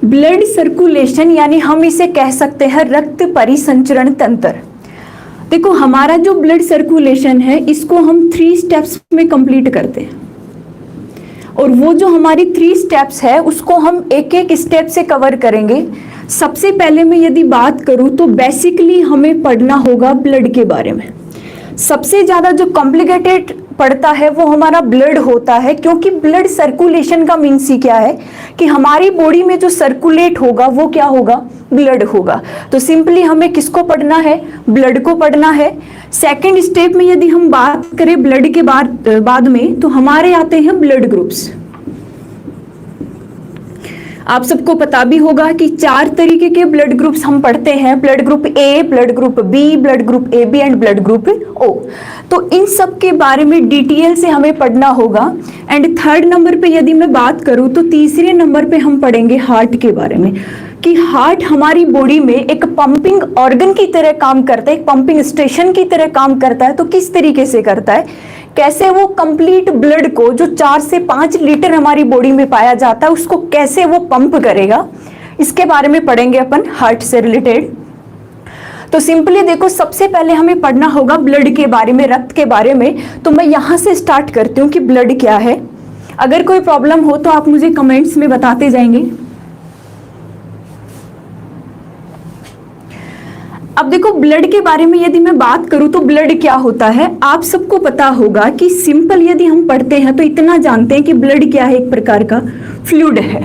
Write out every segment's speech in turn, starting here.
Blood circulation यानी हम इसे कह सकते हैं रक्त परिसंचरण तंत्र। देखो हमारा जो ब्लड सर्कुलेशन है इसको हम 3 स्टेप्स में कंप्लीट करते हैं, और वो जो हमारी 3 स्टेप्स है उसको हम एक एक स्टेप से कवर करेंगे। सबसे पहले मैं यदि बात करूं तो बेसिकली हमें पढ़ना होगा ब्लड के बारे में। सबसे ज्यादा जो कॉम्प्लिकेटेड पड़ता है वो हमारा ब्लड होता है, क्योंकि ब्लड सर्कुलेशन का मीन्स ही क्या है कि हमारी बॉडी में जो सर्कुलेट होगा वो क्या होगा, ब्लड होगा। तो सिंपली हमें किसको पढ़ना है, ब्लड को पढ़ना है। सेकंड स्टेप में यदि हम बात करें ब्लड के बाद में तो हमारे आते हैं ब्लड ग्रुप्स। आप सबको पता भी होगा कि 4 तरीके के ब्लड ग्रुप्स हम पढ़ते हैं, blood group A, blood group B, blood group A B and blood group O. तो इन सब के बारे में डिटेल से हमें पढ़ना होगा। एंड थर्ड नंबर पे यदि मैं बात करूं तो तीसरे नंबर पे हम पढ़ेंगे हार्ट के बारे में, कि हार्ट हमारी बॉडी में एक पंपिंग ऑर्गन की तरह काम करता है, एक पंपिंग स्टेशन की तरह काम करता है। तो किस तरीके से करता है, कैसे वो कंप्लीट ब्लड को जो 4 से 5 लीटर हमारी बॉडी में पाया जाता है उसको कैसे वो पंप करेगा, इसके बारे में पढ़ेंगे अपन हार्ट से रिलेटेड। तो सिंपली देखो सबसे पहले हमें पढ़ना होगा ब्लड के बारे में, रक्त के बारे में। तो मैं यहां से स्टार्ट करती हूँ कि ब्लड क्या है। अगर कोई प्रॉब्लम हो तो आप मुझे कमेंट्स में बताते जाएंगे। अब देखो ब्लड के बारे में यदि मैं बात करूं तो ब्लड क्या होता है, आप सबको पता होगा कि सिंपल यदि हम पढ़ते हैं तो इतना जानते हैं कि ब्लड क्या है, एक प्रकार का फ्लूइड है।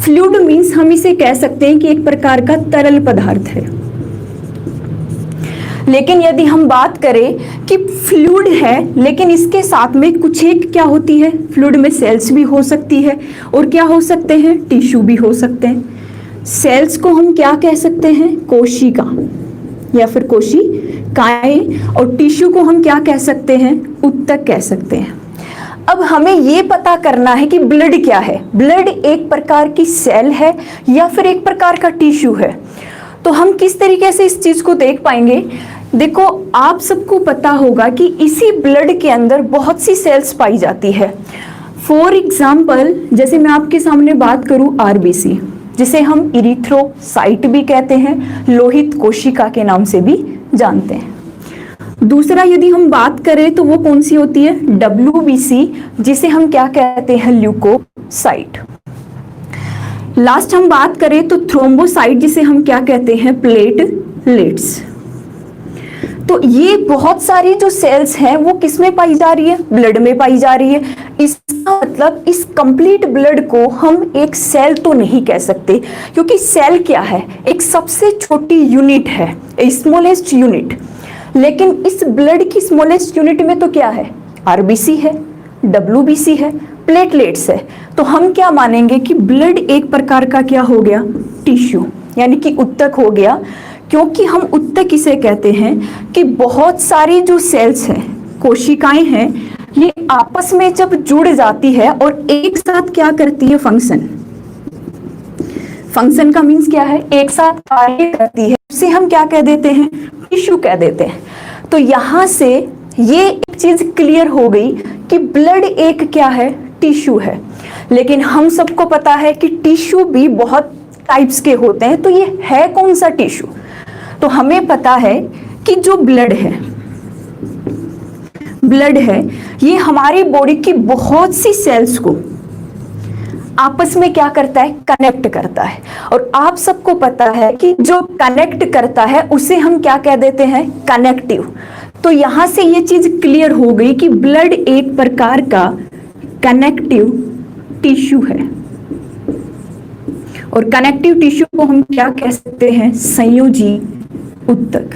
फ्लूइड मीन्स हम इसे कह सकते हैं कि एक प्रकार का तरल पदार्थ है। लेकिन यदि हम बात करें कि फ्लूइड है लेकिन इसके साथ में कुछ एक क्या होती है, फ्लूइड में सेल्स भी हो सकती है और क्या हो सकते हैं, टिश्यू भी हो सकते हैं। सेल्स को हम क्या कह सकते हैं, कोशिका या फिर कोशिकाएं, और टिश्यू को हम क्या कह सकते हैं, उत्तक कह सकते हैं। अब हमें ये पता करना है कि ब्लड क्या है, ब्लड एक प्रकार की सेल है या फिर एक प्रकार का टिश्यू है। तो हम किस तरीके से इस चीज को देख पाएंगे, देखो आप सबको पता होगा कि इसी ब्लड के अंदर बहुत सी सेल्स पाई जाती है। फॉर एग्जाम्पल जैसे मैं आपके सामने बात करूं आरबीसी, जिसे हम इरिथ्रोसाइट भी कहते हैं, लोहित कोशिका के नाम से भी जानते हैं। दूसरा यदि हम बात करें तो वो कौन सी होती है, डब्ल्यूबीसी, जिसे हम क्या कहते हैं, ल्यूकोसाइट। लास्ट हम बात करें तो थ्रोम्बोसाइट, जिसे हम क्या कहते हैं, प्लेटलेट्स। तो ये बहुत सारी जो सेल्स हैं वो किस में पाई जा रही है, ब्लड में पाई जा रही है। इसका मतलब इस कंप्लीट ब्लड को हम एक सेल तो नहीं कह सकते, क्योंकि सेल क्या है, एक सबसे छोटी यूनिट है, स्मॉलेस्ट यूनिट। लेकिन इस ब्लड की स्मॉलेस्ट यूनिट में तो क्या है, आरबीसी है, डब्ल्यूबीसी है, प्लेटलेट्स है। तो हम क्या मानेंगे कि ब्लड एक प्रकार का क्या हो गया, टिश्यू, यानी कि उत्तक हो गया। क्योंकि हम उत्तक किसे कहते हैं कि बहुत सारी जो सेल्स हैं, कोशिकाएं हैं, ये आपस में जब जुड़ जाती है और एक साथ क्या करती है, फंक्शन का मीन्स क्या है, एक साथ कार्य करती है, उसे हम क्या कह देते हैं, टिश्यू कह देते हैं। तो यहां से ये एक चीज क्लियर हो गई कि ब्लड एक क्या है, टिश्यू है। लेकिन हम सबको पता है कि टिश्यू भी बहुत टाइप्स के होते हैं। तो ये है कौन सा टिश्यू, तो हमें पता है कि जो ब्लड है ये हमारी बॉडी की बहुत सी सेल्स को आपस में क्या करता है, कनेक्ट करता है। और आप सबको पता है कि जो कनेक्ट करता है उसे हम क्या कह देते हैं, कनेक्टिव। तो यहां से ये चीज क्लियर हो गई कि ब्लड एक प्रकार का कनेक्टिव टिश्यू है, और कनेक्टिव टिश्यू को हम क्या कह सकते हैं, संयोजी उत्तक।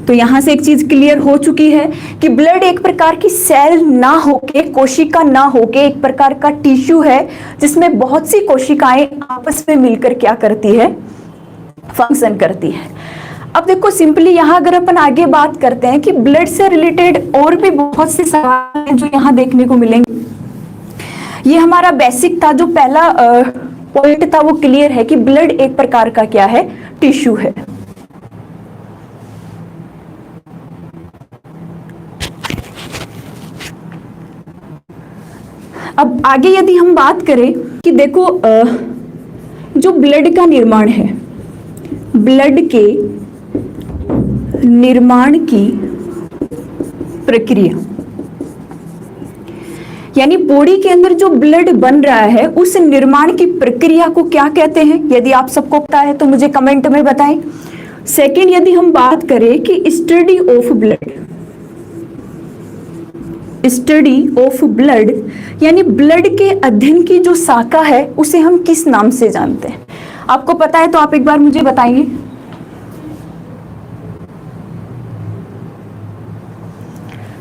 तो यहां से एक चीज क्लियर हो चुकी है कि ब्लड एक प्रकार की सेल ना होके, कोशिका ना होके, एक प्रकार का टिश्यू है जिसमें बहुत सी कोशिकाएं आपस में मिलकर क्या करती है, फंक्शन करती है। अब देखो सिंपली यहां अगर अपन आगे बात करते हैं कि ब्लड से रिलेटेड और भी बहुत से सवाल हैं जो यहां देखने को मिलेंगे। ये हमारा बेसिक था, जो पहला पॉइंट था वो क्लियर है कि ब्लड एक प्रकार का क्या है, टिश्यू है। अब आगे यदि हम बात करें कि देखो जो ब्लड का निर्माण है, ब्लड के निर्माण की प्रक्रिया, यानी बॉडी के अंदर जो ब्लड बन रहा है उस निर्माण की प्रक्रिया को क्या कहते हैं? यदि आप सबको पता है तो मुझे कमेंट में बताएं। सेकंड, यदि हम बात करें कि study of blood, study of blood यानी ब्लड के अध्ययन की जो शाखा है उसे हम किस नाम से जानते हैं? आपको पता है तो आप एक बार मुझे बताइए।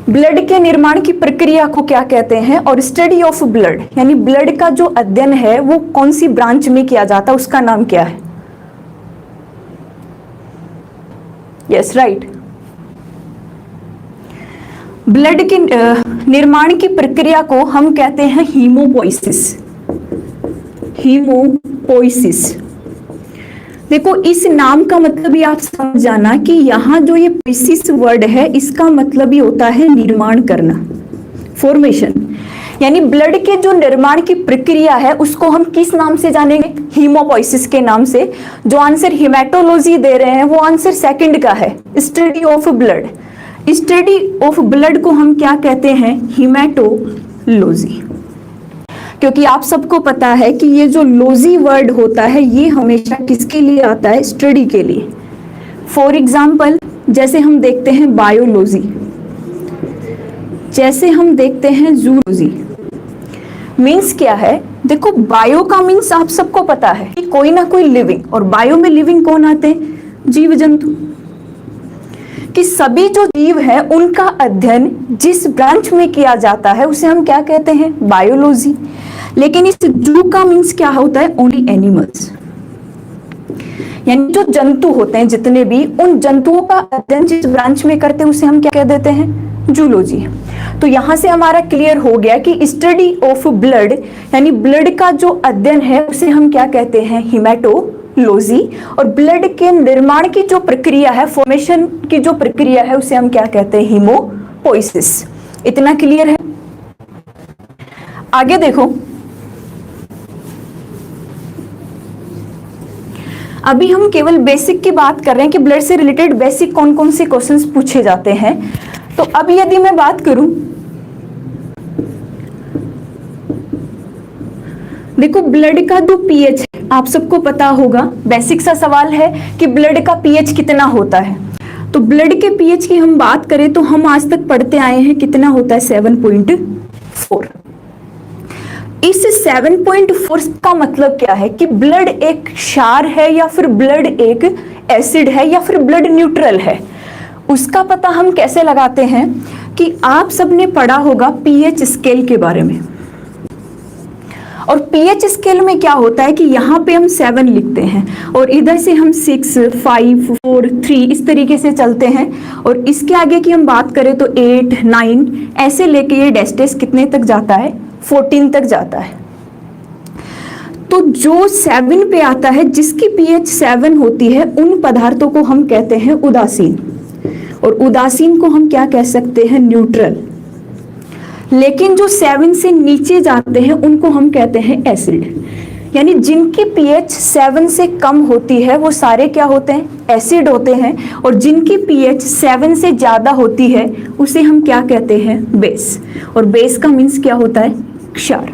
ब्लड के निर्माण की प्रक्रिया को क्या कहते हैं? और स्टडी ऑफ ब्लड यानी ब्लड का जो अध्ययन है वो कौन सी ब्रांच में किया जाता है, उसका नाम क्या है? Yes, right. ब्लड के निर्माण की प्रक्रिया को हम कहते हैं हीमोपोइसिस। हीमोपोइसिस, देखो इस नाम का मतलब ही आप समझ जाना कि यहाँ जो ये पोइसिस वर्ड है इसका मतलब ही होता है निर्माण करना, फॉर्मेशन। यानी ब्लड के जो निर्माण की प्रक्रिया है उसको हम किस नाम से जानेंगे? हीमोपोइसिस के नाम से। जो आंसर हेमेटोलॉजी दे रहे हैं वो आंसर सेकंड का है, study of blood. Study of blood को हम क्या कहते हैं? हेमेटोलॉजी। क्योंकि आप सबको पता है कि ये जो लॉजी वर्ड होता है ये हमेशा किसके लिए आता है? स्टडी के लिए। फॉर एग्जाम्पल, जैसे हम देखते हैं बायोलॉजी, जैसे हम देखते हैं जूलॉजी। मीन्स क्या है? देखो बायो का मीन्स आप सबको पता है कि कोई ना कोई लिविंग, और बायो में लिविंग कौन आते हैं? जीव जंतु। कि सभी जो जीव है उनका अध्ययन जिस ब्रांच में किया जाता है उसे हम क्या कहते हैं? बायोलॉजी। लेकिन इस जू का मीन्स क्या होता है? ओनली एनिमल्स, यानी जो जंतु होते हैं जितने भी, उन जंतुओं का अध्ययन जिस ब्रांच में करते हैं उसे हम क्या कह देते हैं? जूलॉजी। तो यहां से हमारा क्लियर हो गया कि स्टडी ऑफ ब्लड यानी ब्लड का जो अध्ययन है उसे हम क्या कहते हैं? हेमेटोलॉजी। और ब्लड के निर्माण की जो प्रक्रिया है, फॉर्मेशन की जो प्रक्रिया है उसे हम क्या कहते हैं? हीमोपोइसिस। इतना क्लियर है? आगे देखो, अभी हम केवल बेसिक की बात कर रहे हैं कि ब्लड से रिलेटेड बेसिक कौन कौन से क्वेश्चंस पूछे जाते हैं। तो अब यदि मैं बात करूं, देखो ब्लड का जो पीएच है आप सबको पता होगा, बेसिक सा सवाल है कि ब्लड का पीएच कितना होता है। तो ब्लड के पीएच की हम बात करें तो हम आज तक पढ़ते आए हैं कितना होता है? 7.4। इस 7.4 का मतलब क्या है? कि ब्लड एक क्षार है या फिर ब्लड एक एसिड है या फिर ब्लड न्यूट्रल है। उसका पता हम कैसे लगाते हैं? कि आप सबने पढ़ा होगा पीएच स्केल के बारे में। और पीएच स्केल में क्या होता है कि यहाँ पे हम 7 लिखते हैं और इधर से हम 6, 5, 4, 3 इस तरीके से चलते हैं। और इसके आगे की हम बात करें तो 8, 9 ऐसे लेके ये डेस्टेस कितने तक जाता है? 14 तक जाता है। तो जो 7 पे आता है, जिसकी पीएच 7 होती है, उन पदार्थों को हम कहते हैं उदासीन। और उदासीन को हम क्या कह सकते हैं? न्यूट्रल। लेकिन जो 7 से नीचे जाते हैं उनको हम कहते हैं एसिड। यानी जिनकी पीएच 7 से कम होती है वो सारे क्या होते हैं? एसिड होते हैं। और जिनकी पीएच 7 से ज्यादा होती है उसे हम क्या कहते हैं? बेस। और बेस का मीन्स क्या होता है? क्षार।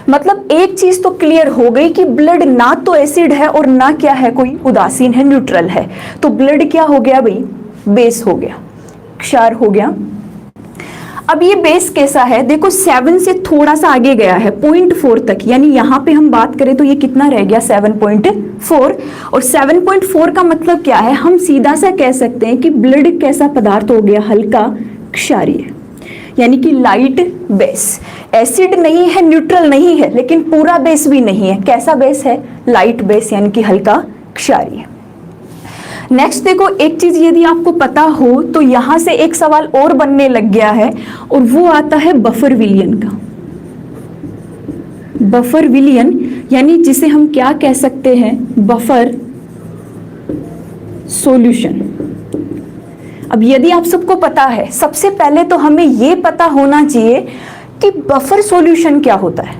मतलब एक चीज तो क्लियर हो गई कि ब्लड ना तो एसिड है और ना क्या है, कोई उदासीन है, न्यूट्रल है। तो ब्लड क्या हो गया भाई? बेस हो गया, क्षार हो गया। अब ये बेस कैसा है? देखो 7 से थोड़ा सा आगे गया है 0.4 तक, यानी यहाँ पे हम बात करें तो ये कितना रह गया? 7.4। और 7.4 का मतलब क्या है? हम सीधा सा कह सकते हैं कि ब्लड कैसा पदार्थ हो गया? हल्का क्षारीय, यानी कि लाइट बेस। एसिड नहीं है, न्यूट्रल नहीं है, लेकिन पूरा बेस भी नहीं है। कैसा बेस है? लाइट बेस, यानी कि हल्का क्षारीय। नेक्स्ट देखो, एक चीज यदि आपको पता हो तो यहां से एक सवाल और बनने लग गया है और वो आता है बफर विलियन का। बफर विलियन यानी जिसे हम क्या कह सकते हैं? Buffer solution. अब यदि आप सबको पता है, सबसे पहले तो हमें यह पता होना चाहिए कि बफर सॉल्यूशन क्या होता है।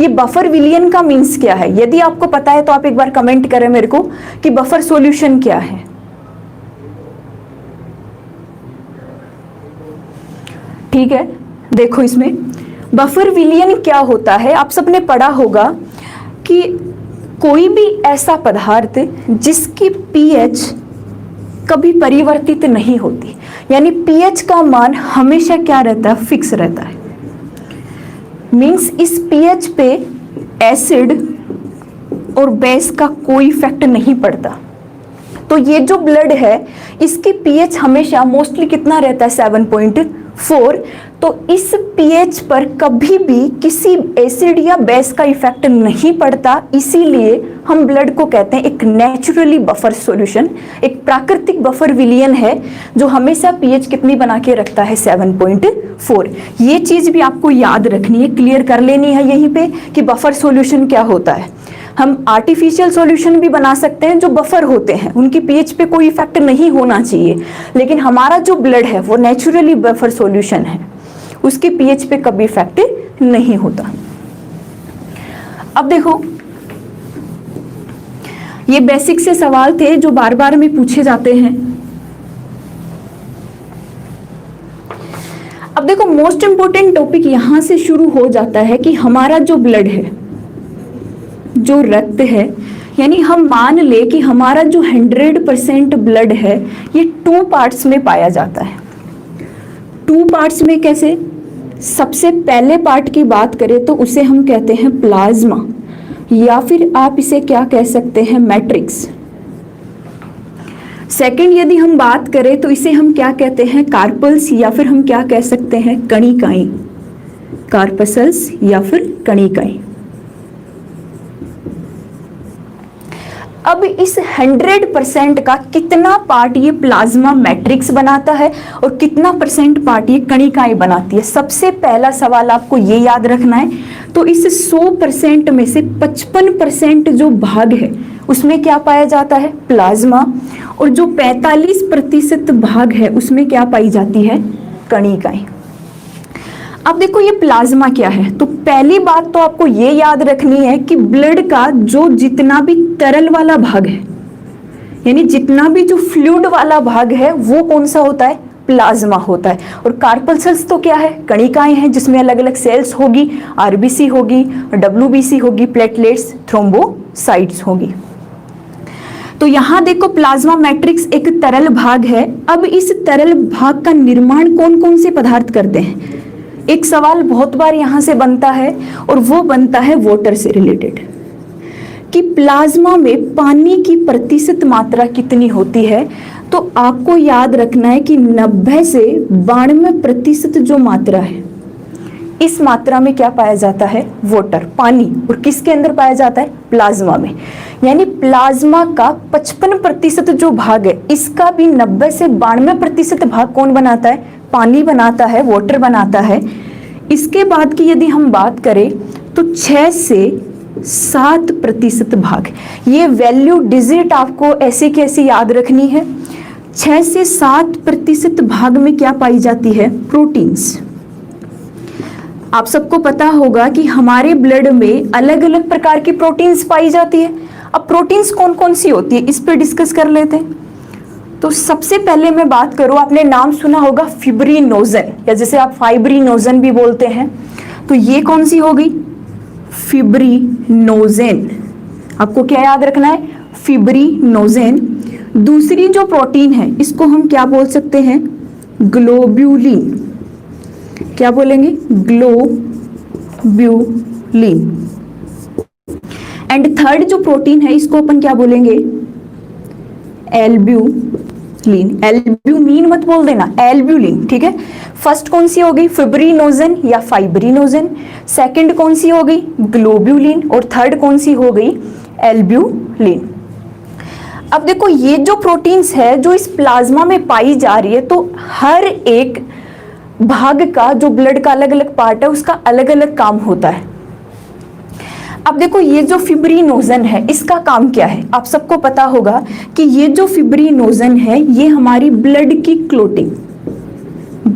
ये बफर विलियन का मीन्स क्या है? यदि आपको पता है तो आप एक बार कमेंट करें मेरे को कि बफर सॉल्यूशन क्या है। ठीक है, देखो इसमें बफर विलियन क्या होता है। आप सबने पढ़ा होगा कि कोई भी ऐसा पदार्थ जिसकी पीएच कभी परिवर्तित नहीं होती, यानी पीएच का मान हमेशा क्या रहता है? फिक्स रहता है। मीन्स इस पीएच पे एसिड और बेस का कोई इफेक्ट नहीं पड़ता। तो ये जो ब्लड है इसकी पीएच हमेशा मोस्टली कितना रहता है? 7.4। तो इस पीएच पर कभी भी किसी एसिड या बेस का इफेक्ट नहीं पड़ता, इसीलिए हम ब्लड को कहते हैं एक नेचुरली बफर सॉल्यूशन, एक प्राकृतिक बफर विलियन है जो हमेशा पीएच कितनी बना के रखता है? 7.4। ये चीज भी आपको याद रखनी है, क्लियर कर लेनी है यहीं पे कि बफर सॉल्यूशन क्या होता है। हम आर्टिफिशियल सॉल्यूशन भी बना सकते हैं जो बफर होते हैं, उनकी पीएच पे कोई इफेक्ट नहीं होना चाहिए, लेकिन हमारा जो ब्लड है वो नेचुरली बफर सॉल्यूशन है, उसकी पीएच पे कभी इफेक्ट नहीं होता। अब देखो ये बेसिक से सवाल थे जो बार बार में पूछे जाते हैं। अब देखो मोस्ट इंपोर्टेंट टॉपिक यहां से शुरू हो जाता है कि हमारा जो ब्लड है, जो रक्त है, यानी हम मान ले कि हमारा जो 100% ब्लड है ये 2 पार्ट्स में पाया जाता है। 2 पार्ट्स में कैसे? सबसे पहले पार्ट की बात करें तो उसे हम कहते हैं प्लाज्मा, या फिर आप इसे क्या कह सकते हैं? मैट्रिक्स। सेकंड यदि हम बात करें तो इसे हम क्या कहते हैं? कार्पल्स, या फिर हम क्या कह सकते हैं? कणिकाएं, कार्पसल्स या फिर कणिकाएं। अब इस 100% का कितना पार्ट ये प्लाज्मा मैट्रिक्स बनाता है और कितना % पार्ट ये कणिकाएं बनाती है? सबसे पहला सवाल आपको ये याद रखना है। तो इस 100% में से 55% जो भाग है उसमें क्या पाया जाता है? प्लाज्मा। और जो 45% भाग है उसमें क्या पाई जाती है? कणिकाएं। अब देखो ये प्लाज्मा क्या है, तो पहली बात तो आपको ये याद रखनी है कि ब्लड का जो जितना भी तरल वाला भाग है, यानी जितना भी जो फ्लूइड वाला भाग है वो कौन सा होता है? प्लाज्मा होता है। और कार्पल्सल्स तो क्या है? कणिकाएं हैं जिसमें अलग अलग सेल्स होगी, आरबीसी होगी, डब्ल्यूबीसी होगी, प्लेटलेट्स, थ्रोम्बोसाइट्स होगी। तो यहां देखो प्लाज्मा मैट्रिक्स एक तरल भाग है। अब इस तरल भाग का निर्माण कौन कौन से पदार्थ करते हैं? एक सवाल बहुत बार यहां से बनता है और वो बनता है वाटर से रिलेटेड, कि प्लाज्मा में पानी की प्रतिशत मात्रा कितनी होती है। तो आपको याद रखना है कि 90 से 92% जो मात्रा है, इस मात्रा में क्या पाया जाता है? वाटर, पानी। और किसके अंदर पाया जाता है? प्लाज्मा में। यानी प्लाज्मा का 55% जो भाग है इसका भी 90 से 92% भाग कौन बनाता है? पानी बनाता है, वाटर बनाता है। इसके बाद की यदि हम बात करें तो 6 से 7% भाग, ये वैल्यू डिजिट आपको ऐसे कैसे याद रखनी है? 6 से 7% भाग में क्या पाई जाती है? प्रोटीन्स। आप सबको पता होगा कि हमारे ब्लड में अलग अलग प्रकार की प्रोटीन्स पाई जाती है। अब प्रोटीन्स कौन कौन सी होती है इस पे डिस्कस कर लेते हैं। तो सबसे पहले मैं बात करूं, आपने नाम सुना होगा फिब्रिनोजन, या जैसे आप फाइब्रिनोजन भी बोलते हैं। तो ये कौन सी हो गई? फिब्रिनोजेन। आपको क्या याद रखना है? फिब्रिनोजेन। दूसरी जो प्रोटीन है इसको हम क्या बोल सकते हैं? ग्लोब्यूलिन। क्या बोलेंगे? ग्लोब्यूलिन। एंड थर्ड जो प्रोटीन है इसको अपन क्या बोलेंगे? एल्ब्यूलिन। एल्ब्यूमिन मत बोल देना, एल्ब्यूलिन। ठीक है। फर्स्ट कौन सी हो गई? फिब्रिनोजन या फाइब्रिनोजन। सेकंड कौन सी हो गई? ग्लोब्यूलिन। और थर्ड कौन सी हो गई? एल्ब्यूलिन। अब देखो ये जो प्रोटीन्स है जो इस प्लाज्मा में पाई जा रही है, तो हर एक भाग का जो ब्लड का अलग अलग पार्ट है उसका अलग अलग काम होता है। अब देखो ये जो फिब्रिनोजन है इसका काम क्या है? आप सबको पता होगा कि ये जो फिब्रिनोजन है ये हमारी ब्लड की क्लोटिंग,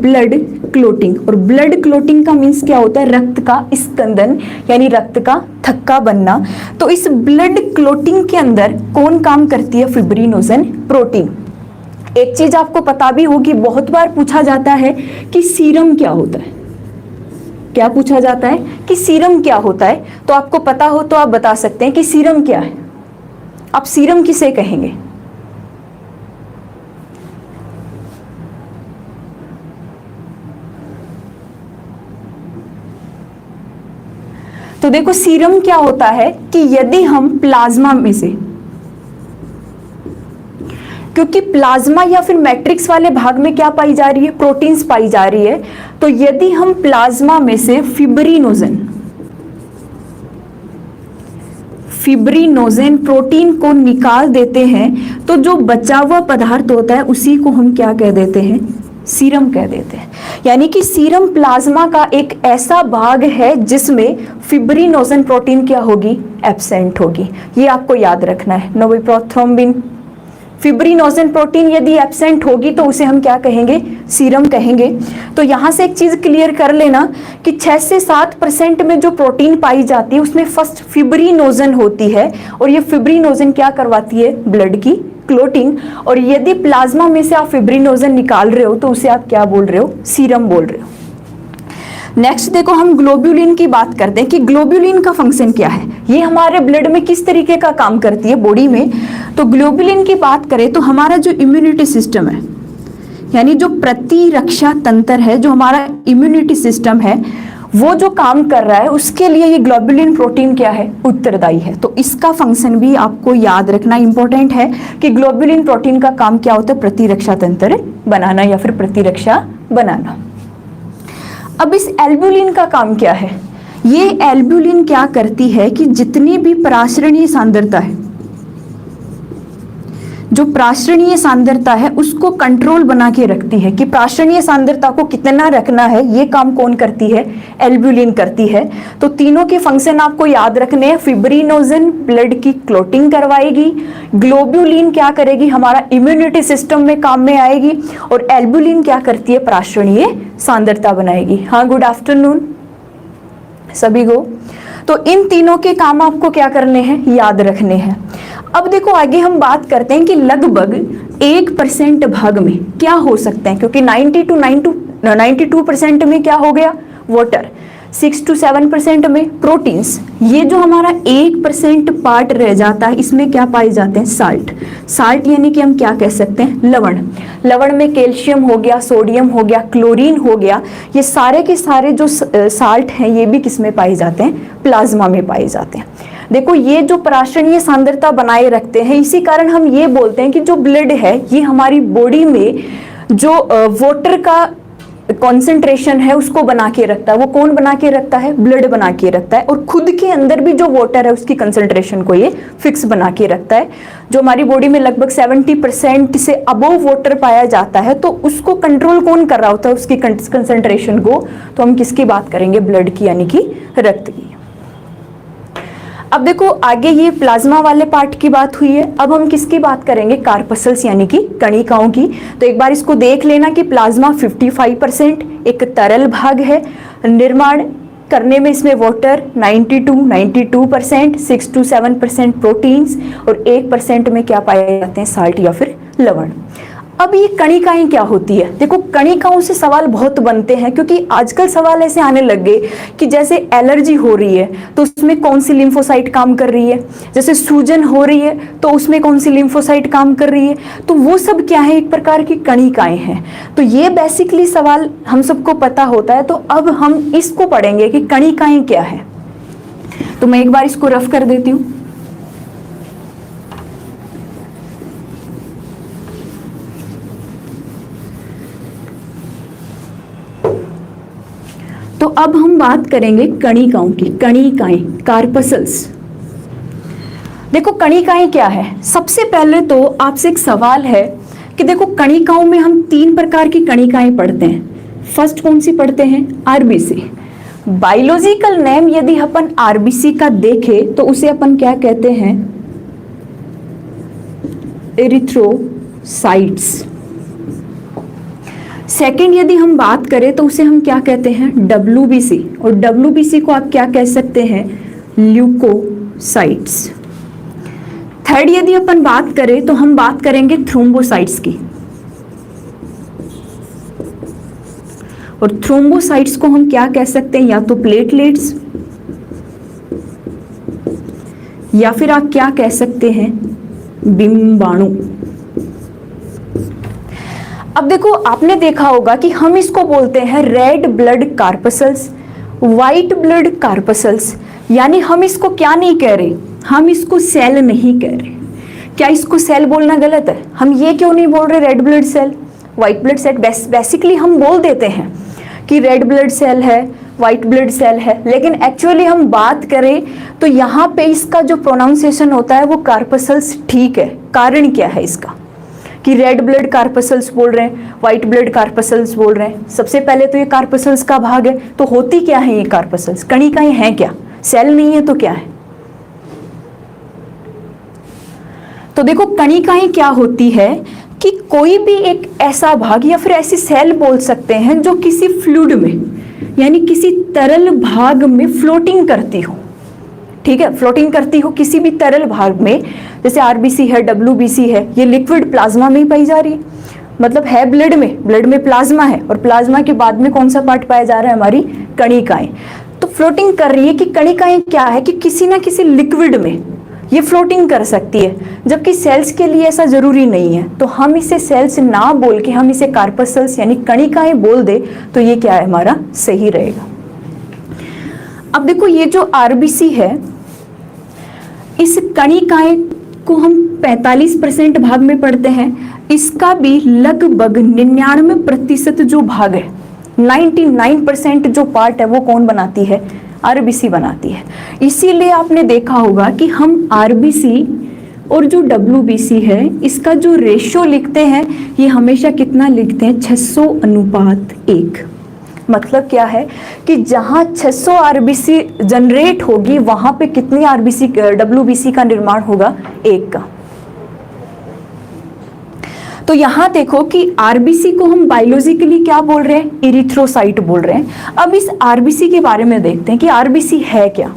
ब्लड क्लोटिंग। और ब्लड क्लोटिंग का मीन्स क्या होता है? रक्त का स्कंदन, यानी रक्त का थक्का बनना। तो इस ब्लड क्लोटिंग के अंदर कौन काम करती है? Fibrinogen protein. एक चीज आपको पता भी होगी, बहुत बार पूछा जाता है कि सीरम क्या होता है। क्या पूछा जाता है कि सीरम क्या होता है? तो आपको पता हो तो आप बता सकते हैं कि सीरम क्या है। आप सीरम किसे कहेंगे? तो देखो सीरम क्या होता है कि यदि हम प्लाज्मा में से, क्योंकि प्लाज्मा या फिर मैट्रिक्स वाले भाग में क्या पाई जा रही है? प्रोटीन्स पाई जा रही है। तो यदि हम प्लाज्मा में से फिब्रिनोजन प्रोटीन को निकाल देते हैं तो जो बचा हुआ पदार्थ होता है उसी को हम क्या कह देते हैं? सीरम कह देते हैं। यानी कि सीरम प्लाज्मा का एक ऐसा भाग है जिसमें फिब्रिनोजन प्रोटीन क्या होगी? एब्सेंट होगी। ये आपको याद रखना है। नोविप्रोथ्रोम्बिन फिब्रिनोजन प्रोटीन यदि एब्सेंट होगी तो उसे हम क्या कहेंगे? सीरम कहेंगे। तो यहां से एक चीज क्लियर कर लेना कि 6 से 7% में जो प्रोटीन पाई जाती है उसमें फर्स्ट फिब्रिनोजन होती है, और ये फिब्रिनोजन क्या करवाती है? ब्लड की क्लोटिंग। और यदि प्लाज्मा में से आप फिब्रिनोजन निकाल रहे हो तो उसे आप क्या बोल रहे हो? सीरम बोल रहे हो। नेक्स्ट देखो, हम ग्लोब्यूलिन की बात करते हैं कि ग्लोब्यूलिन का फंक्शन क्या है, ये हमारे ब्लड में किस तरीके का काम करती है बॉडी में। तो ग्लोब्यूलिन की बात करें तो हमारा जो इम्यूनिटी सिस्टम है, यानी जो प्रतिरक्षा तंत्र है, जो हमारा इम्यूनिटी सिस्टम है, वो जो काम कर रहा है उसके लिए ये ग्लोब्यूलिन प्रोटीन क्या है? उत्तरदायी है। तो इसका फंक्शन भी आपको याद रखना इंपॉर्टेंट है कि ग्लोब्यूलिन प्रोटीन का काम क्या होता है? प्रतिरक्षा तंत्र बनाना या फिर प्रतिरक्षा बनाना। अब इस एल्ब्यूलिन का काम क्या है? ये एल्ब्यूलिन क्या करती है कि जितनी भी पराश्रणीय सांद्रता है, जो प्राशरणीय सांद्रता है उसको कंट्रोल बना के रखती है कि प्राशरणीय सांद्रता को कितना रखना है, ये काम कौन करती है? एल्ब्यूलिन करती है। तो तीनों के फंक्शन आपको याद रखने हैं। फिब्रिनोजन ब्लड की क्लोटिंग करवाएगी, ग्लोब्यूलिन क्या करेगी? हमारा इम्यूनिटी सिस्टम में काम में आएगी, और एल्ब्यूलिन क्या करती है? प्राशरणीय सांद्रता बनाएगी। हाँ, गुड आफ्टरनून सभी को। तो इन तीनों के काम आपको क्या करने हैं? याद रखने हैं। अब देखो आगे हम बात करते हैं कि लगभग 1% भाग में क्या हो सकते हैं, क्योंकि 92% में क्या हो गया? वाटर, 6 to 7% में प्रोटीन्स। ये जो हमारा 1% पार्ट रह जाता है इसमें क्या पाए जाते हैं? साल्ट यानी कि हम क्या कह सकते हैं? लवण। लवण में कैल्शियम हो गया, सोडियम हो गया, क्लोरीन हो गया। ये सारे के सारे जो साल्ट हैं ये भी किस में पाए जाते हैं? प्लाज्मा में पाए जाते हैं। देखो ये जो पराश्रणीय सांद्रता बनाए रखते हैं, इसी कारण हम ये बोलते हैं कि जो ब्लड है ये हमारी बॉडी में जो वाटर का कॉन्सेंट्रेशन है उसको बना के रखता है। वो कौन बना के रखता है? ब्लड बना के रखता है। और खुद के अंदर भी जो वाटर है उसकी कंसेंट्रेशन को ये फिक्स बना के रखता है। जो हमारी बॉडी में लगभग 70% से अबोव वाटर पाया जाता है, तो उसको कंट्रोल कौन कर रहा होता है? उसकी कंसेंट्रेशन को। तो हम किसकी बात करेंगे? ब्लड की, यानी कि रक्त की। अब देखो आगे ये प्लाज्मा वाले पार्ट की बात हुई है। अब हम किसकी बात करेंगे? कार्पसल्स यानी कि कणिकाओं की। तो एक बार इसको देख लेना कि प्लाज्मा 55% एक तरल भाग है, निर्माण करने में इसमें वाटर 92%, 6 to 7% प्रोटीन्स, और 1% में क्या पाए जाते हैं? साल्ट या फिर लवण। अब ये कणिकाएं क्या होती है? देखो कणिकाओं से सवाल बहुत बनते हैं, क्योंकि आजकल सवाल ऐसे आने लग गए कि जैसे एलर्जी हो रही है तो उसमें कौन सी लिम्फोसाइट काम कर रही है, जैसे सूजन हो रही है तो उसमें कौन सी लिम्फोसाइट काम कर रही है। तो वो सब क्या है? एक प्रकार की कणिकाएं हैं। तो ये बेसिकली सवाल हम सबको पता होता है। तो अब हम इसको पढ़ेंगे कि कणिकाएं क्या है। तो मैं एक बार इसको रफ कर देती हूँ। तो अब हम बात करेंगे कणिकाओं की। कणिकाएं, कार्पसल्स। देखो कणिकाएं क्या है? सबसे पहले तो आपसे एक सवाल है कि देखो कणिकाओं में हम 3 प्रकार की कणिकाएं पढ़ते हैं। फर्स्ट कौन सी पढ़ते हैं? आरबीसी। बायोलॉजिकल नेम यदि अपन आरबीसी का देखें तो उसे अपन क्या कहते हैं? एरिथ्रोसाइट्स। सेकंड यदि हम बात करें तो उसे हम क्या कहते हैं, WBC, और WBC को आप क्या कह सकते हैं, ल्यूकोसाइट्स। थर्ड यदि अपन बात करें तो हम बात करेंगे थ्रोम्बोसाइट्स की, और थ्रोम्बोसाइट्स को हम क्या कह सकते हैं, या तो प्लेटलेट्स, या फिर आप क्या कह सकते हैं, बिंबाणु। अब देखो आपने देखा होगा कि हम इसको बोलते हैं red blood corpuscles, white blood corpuscles, यानी हम इसको क्या नहीं कह रहे, हम इसको सेल नहीं कह रहे। क्या इसको सेल बोलना गलत है? हम ये क्यों नहीं बोल रहे red blood cell, white blood cell? Basically हम बोल देते हैं कि रेड ब्लड सेल है, वाइट ब्लड सेल है, लेकिन एक्चुअली हम बात करें तो यहाँ पे इसका जो प्रोनाउंसिएशन होता है वो कार्पसल्स ठीक है। कारण क्या है इसका कि रेड ब्लड कार्पसल्स बोल रहे हैं, वाइट ब्लड कार्पसल्स बोल रहे हैं? सबसे पहले तो ये कार्पसल्स का भाग है, तो होती क्या है ये कार्पसल्स? कणिकाएं हैं क्या? सेल नहीं है तो क्या है? तो देखो कणिकाएं क्या होती है कि कोई भी एक ऐसा भाग या फिर ऐसी सेल बोल सकते हैं जो किसी फ्लूइड में, यानी किसी तरल भाग में फ्लोटिंग करती हो। ठीक है, फ्लोटिंग करती हो किसी भी तरल भाग में, जैसे RBC है, WBC है, ये लिक्विड प्लाज्मा में ही पाई जा रही है, मतलब है ब्लड में प्लाज्मा है, और प्लाज्मा के बाद में कौन सा पार्ट पाया जा रहा है, हमारी कणिकाएं। तो फ्लोटिंग कर रही है कि कणिकाएं क्या है कि किसी ना किसी लिक्विड में ये फ्लोटिंग कर सकती है, जबकि सेल्स के लिए ऐसा जरूरी नहीं है। तो हम इसे सेल्स ना बोल के हम इसे कार्पसल्स यानी कणिकाएं बोल दे तो ये क्या है, हमारा सही रहेगा। अब देखो ये जो RBC है, इस कणिकाएं को हम 45% भाग में पढ़ते हैं, इसका भी लगभग 99% जो भाग है, 99% जो पार्ट है वो कौन बनाती है, RBC बनाती है। इसीलिए आपने देखा होगा कि हम RBC और जो WBC है इसका जो रेशो लिखते हैं ये हमेशा कितना लिखते हैं, 600:1। मतलब क्या है कि जहां 600 RBC जनरेट होगी वहां पे कितनी WBC का निर्माण होगा, 1 का। तो यहां देखो कि RBC को हम बायोलॉजिकली क्या बोल रहे हैं, इरिथ्रोसाइट बोल रहे हैं। अब इस RBC के बारे में देखते हैं कि RBC है क्या।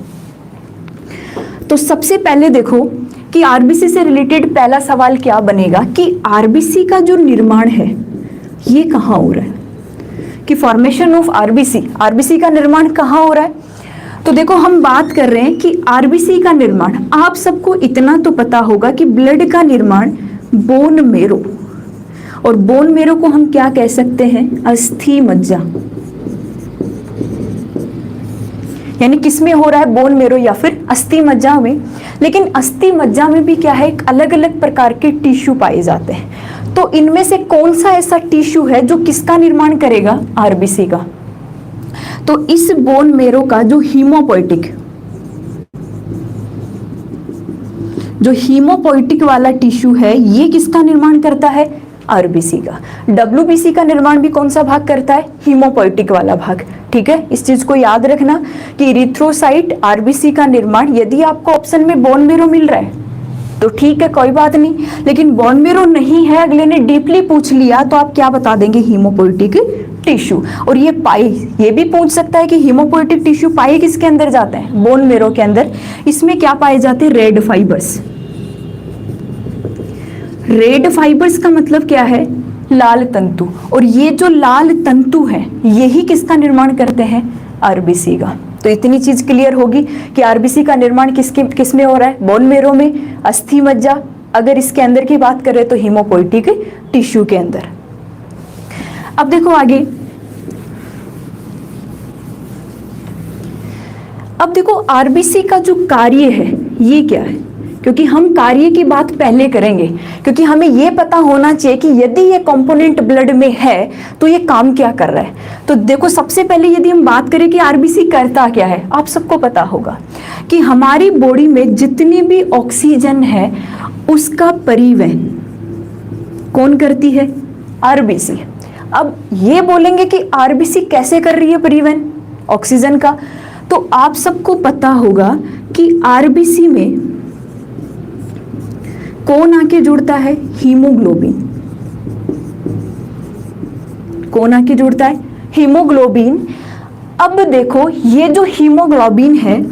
तो सबसे पहले देखो कि RBC से रिलेटेड पहला सवाल क्या बनेगा कि RBC का जो निर्माण है ये कहाँ हो रहा है, कि फॉर्मेशन ऑफ RBC का निर्माण कहाँ हो रहा है। तो देखो हम बात कर रहे हैं कि RBC का निर्माण, आप सबको इतना तो पता होगा कि ब्लड का निर्माण बोन मेरो, और बोन मेरो को हम क्या कह सकते हैं, अस्थि मज्जा। यानी किसमें हो रहा है, बोन मेरो या फिर अस्थि मज्जा में। लेकिन अस्थि मज्जा में भी क्या है, अलग अलग प्रकार के टिश्यू पाए जाते हैं। तो इनमें से कौन सा ऐसा टिश्यू है जो किसका निर्माण करेगा, RBC का। तो इस बोन मेरो का जो हीमोपोइटिक वाला टिश्यू है ये किसका निर्माण करता है, RBC का। WBC का निर्माण भी कौन सा भाग करता है, हीमोपोइटिक वाला भाग। ठीक है, इस चीज को याद रखना कि इरिथ्रोसाइट RBC का निर्माण, यदि आपको ऑप्शन में बोन मेरो मिल रहा है तो ठीक है कोई बात नहीं, लेकिन बोन मेरो नहीं है, अगले ने डीपली पूछ लिया तो आप क्या बता देंगे, हीमोपोइटिक टिश्यू। और ये भी पूछ सकता है कि हीमोपोइटिक टिश्यू पाए किसके अंदर जाते हैं, बोन मेरो के अंदर। इसमें क्या पाए जाते हैं, रेड फाइबर्स। रेड फाइबर्स का मतलब क्या है, लाल तंतु। और ये जो लाल तंतु है यही किसका निर्माण करते हैं, RBC का। तो इतनी चीज क्लियर होगी कि RBC का निर्माण किस में हो रहा है, बोन मेरो में, अस्थि मज्जा, अगर इसके अंदर की बात करें तो हीमोपोइटिक टिश्यू के अंदर। अब देखो आगे, अब देखो RBC का जो कार्य है ये क्या है, क्योंकि हम कार्य की बात पहले करेंगे, क्योंकि हमें यह पता होना चाहिए कि यदि ये कंपोनेंट ब्लड में है तो ये काम क्या कर रहा है। तो देखो सबसे पहले यदि हम बात करें कि RBC करता क्या है, आप सबको पता होगा कि हमारी बॉडी में जितनी भी ऑक्सीजन है उसका परिवहन कौन करती है, RBC। अब ये बोलेंगे कि RBC कैसे कर रही है परिवहन ऑक्सीजन का, तो आप सबको पता होगा कि RBC में कौन आके जुड़ता है, हीमोग्लोबिन। कौन आके जुड़ता है? हीमोग्लोबिन। अब देखो ये जो हीमोग्लोबिन है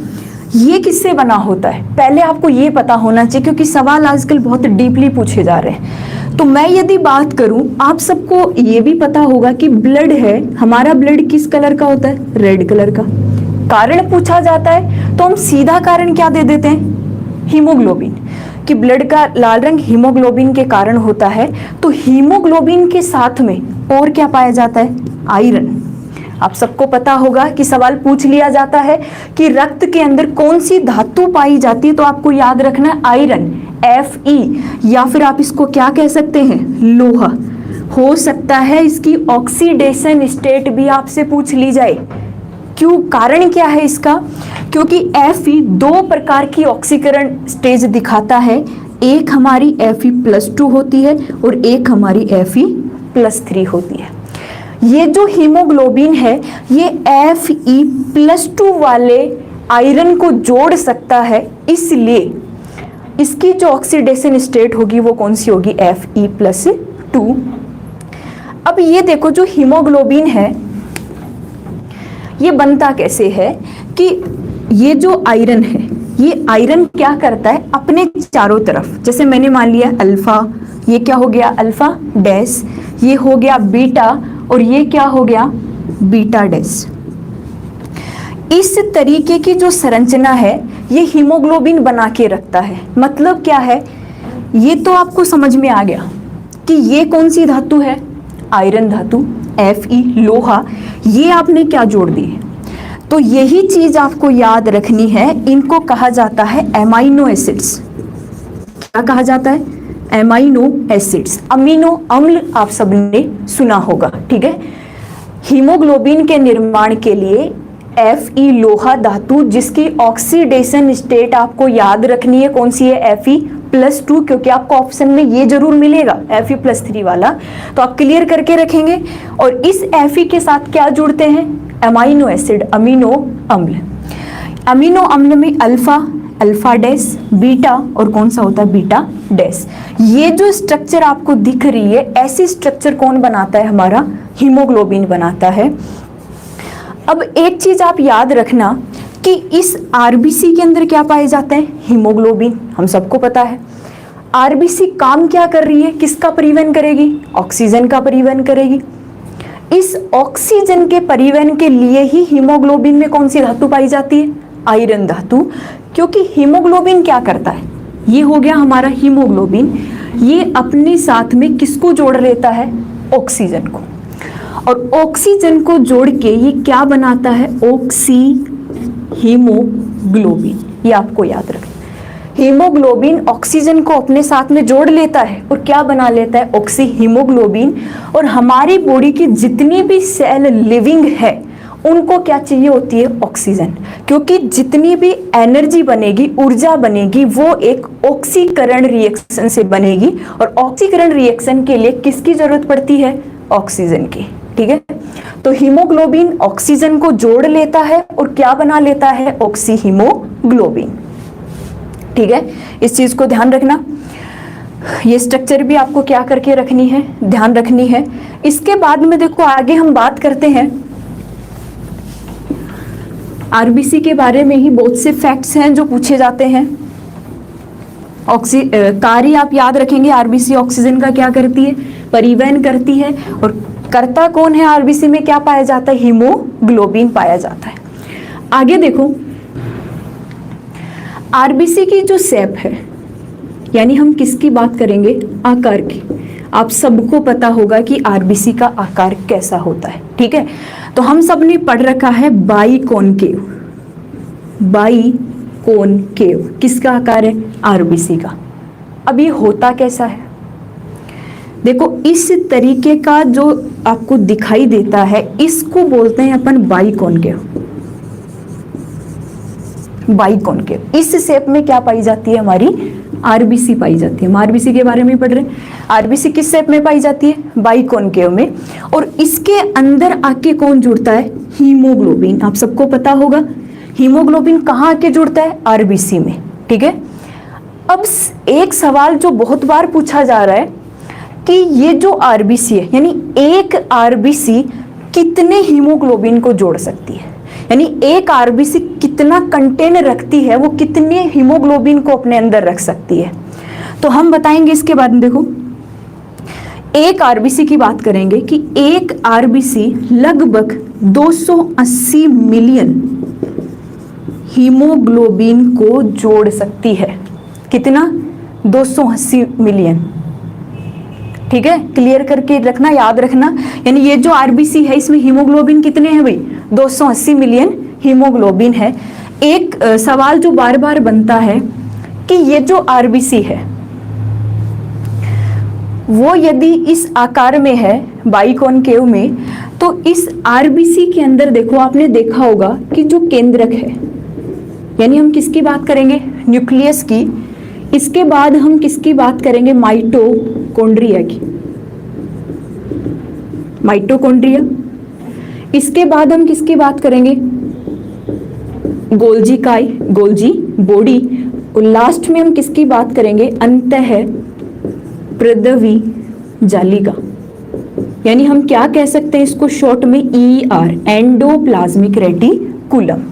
ये किससे बना होता है, पहले आपको ये पता होना चाहिए क्योंकि सवाल आजकल बहुत डीपली पूछे जा रहे हैं। तो मैं यदि बात करूं, आप सबको ये भी पता होगा कि ब्लड है, हमारा ब्लड किस कलर का होता है? रेड कलर का। कारण पूछा जाता है तो हम सीधा कारण क्या दे देते हैं? हीमोग्लोबिन, कि ब्लड का लाल रंग हीमोग्लोबिन के कारण होता है। तो हीमोग्लोबिन के साथ में और क्या पाया जाता है? आयरन। आप सबको पता होगा कि सवाल पूछ लिया जाता है कि रक्त के अंदर कौन सी धातु पाई जाती है, तो आपको याद रखना है आयरन, Fe, या फिर आप इसको क्या कह सकते हैं? लोहा। हो सकता है इसकी ऑक्सीडेशन स्टेट भी आपसे पूछ ली जाए। क्यों? कारण क्या है इसका? क्योंकि Fe दो प्रकार की ऑक्सीकरण स्टेज दिखाता है, एक हमारी Fe+2 होती है और एक हमारी Fe+3 होती है। ये जो हीमोग्लोबिन है ये Fe+2 वाले आयरन को जोड़ सकता है, इसलिए इसकी जो ऑक्सीडेशन स्टेट होगी वो कौन सी होगी? Fe+2। अब ये देखो जो हीमोग्लोबिन है ये बनता कैसे है कि ये जो आयरन है, ये आयरन क्या करता है अपने चारों तरफ, जैसे मैंने मान लिया अल्फा, ये क्या हो गया? अल्फा डैश, ये हो गया बीटा और ये क्या हो गया? Beta dash. इस तरीके की जो संरचना है ये हीमोग्लोबिन बना के रखता है। मतलब क्या है? ये तो आपको समझ में आ गया कि ये कौन सी धातु है? आयरन धातु, Fe लोहा, ये आपने क्या जोड़ दिए। तो यही चीज आपको याद रखनी है, इनको कहा जाता है एमाइनो एसिड्स। क्या कहा जाता है? Amino acids. अमीनो अम्ल आप सबने सुना होगा, ठीक है। हीमोग्लोबिन के निर्माण के लिए Fe लोहा धातु, जिसकी ऑक्सीडेशन स्टेट आपको याद रखनी है, कौन सी है? Fe+2, क्योंकि आपको ऑप्शन में ये जरूर मिलेगा Fe+3 वाला, तो आप क्लियर करके रखेंगे। और इस Fe के साथ क्या जुड़ते हैं? एमाइनो एसिड, अमीनो अम्ल। अमीनो अम्ल में अल्फा, अल्फा डैश, बीटा और कौन सा होता है? Beta dash. ये जो स्ट्रक्चर आपको दिख रही है, ऐसी स्ट्रक्चर कौन बनाता है? हमारा हीमोग्लोबिन बनाता है। अब एक चीज आप याद रखना कि इस आरबीसी के अंदर क्या पाए जाते हैं? हीमोग्लोबिन, हम सबको पता है। आरबीसी काम क्या कर रही है? किसका परिवहन करेगी? ऑक्सीजन का परिवहन करेगी। इस ऑक्सीजन के परिवहन के लिए ही हीमोग्लोबिन में कौन सी धातु पाई जाती है? आयरन धातु। क्योंकि हीमोग्लोबिन क्या करता है? ये हो गया हमारा हीमोग्लोबिन, ये अपने साथ में किसको जोड़ लेता है? ऑक्सीजन को। और ऑक्सीजन को जोड़ के ये क्या बनाता है? Oxy haemoglobin. ये आपको याद रखना। हीमोग्लोबिन ऑक्सीजन को अपने साथ में जोड़ लेता है और क्या बना लेता है? Oxy haemoglobin. और हमारी बॉडी की जितनी भी सेल लिविंग है उनको क्या चाहिए होती है? ऑक्सीजन। क्योंकि जितनी भी एनर्जी बनेगी, ऊर्जा बनेगी, वो एक ऑक्सीकरण रिएक्शन से बनेगी। और ऑक्सीकरण रिएक्शन के लिए किसकी जरूरत पड़ती है? ऑक्सीजन की, ठीक है। तो हीमोग्लोबिन ऑक्सीजन को जोड़ लेता है और क्या बना लेता है? ऑक्सी हीमोग्लोबिन, ठीक है। इस चीज को ध्यान रखना। ये स्ट्रक्चर भी आपको क्या करके रखनी है? ध्यान रखनी है। इसके बाद में देखो आगे हम बात करते हैं आरबीसी के बारे में ही। बहुत से फैक्ट्स हैं जो पूछे जाते हैं। कार्य आप याद रखेंगे, आरबीसी ऑक्सीजन का क्या करती है? परिवहन करती है। और करता कौन है? आरबीसी में क्या पाया जाता है? हीमोग्लोबिन पाया जाता है। आगे देखो, आरबीसी की जो शेप है, यानी हम किसकी बात करेंगे? आकार की। आप सबको पता होगा कि आरबीसी का आकार कैसा होता है, ठीक है। तो हम सब ने पढ़ रखा है बाइकॉनकेव। बाइकॉनकेव किसका आकार है? आरबीसी का। अब ये होता कैसा है? देखो इस तरीके का जो आपको दिखाई देता है इसको बोलते हैं अपन बाइकॉनकेव। बाइकॉनकेव इस शेप में क्या पाई जाती है? हमारी आरबीसी पाई जाती है। हम आरबीसी के बारे में पढ़ रहे हैं। आरबीसी किस शेप में पाई जाती है? बाइकॉनकेव में। और इसके अंदर आके कौन जुड़ता है? हीमोग्लोबिन। आप सबको पता होगा हीमोग्लोबिन कहाँ आके जुड़ता है? आरबीसी में, ठीक है। अब एक सवाल जो बहुत बार पूछा जा रहा है कि ये जो आरबीसी है, यानी एक आरबीसी कितने हीमोग्लोबिन को जोड़ सकती है, यानी एक आरबीसी कितना कंटेन रखती है, वो कितने हीमोग्लोबिन को अपने अंदर रख सकती है। तो हम बताएंगे इसके बाद में। देखो, एक आरबीसी की बात करेंगे कि एक आरबीसी लगभग 280 मिलियन हीमोग्लोबिन को जोड़ सकती है। कितना? 280 मिलियन। ठीक है, क्लियर करके रखना, याद रखना। यानी ये जो आरबीसी है इसमें हीमोग्लोबिन कितने हैं भाई? 280 मिलियन हीमोग्लोबिन है। एक सवाल जो बार बार बनता है कि ये जो आरबीसी है वो यदि इस आकार में है, बाइकॉनकेव में, तो इस आरबीसी के अंदर देखो, आपने देखा होगा कि जो केंद्रक है, यानी हम किसकी बात करेंगे? न्यूक्लियस की। इसके बाद हम किसकी बात करेंगे? माइटोकॉन्ड्रिया की। माइटोकॉन्ड्रिया। इसके बाद हम किसकी बात करेंगे? गोल्जी काई, गोल्जी बॉडी। और लास्ट में हम किसकी बात करेंगे? अंतः प्रदवी जालिका। यानी हम क्या कह सकते हैं इसको शॉर्ट में? ER, endoplasmic reticulum.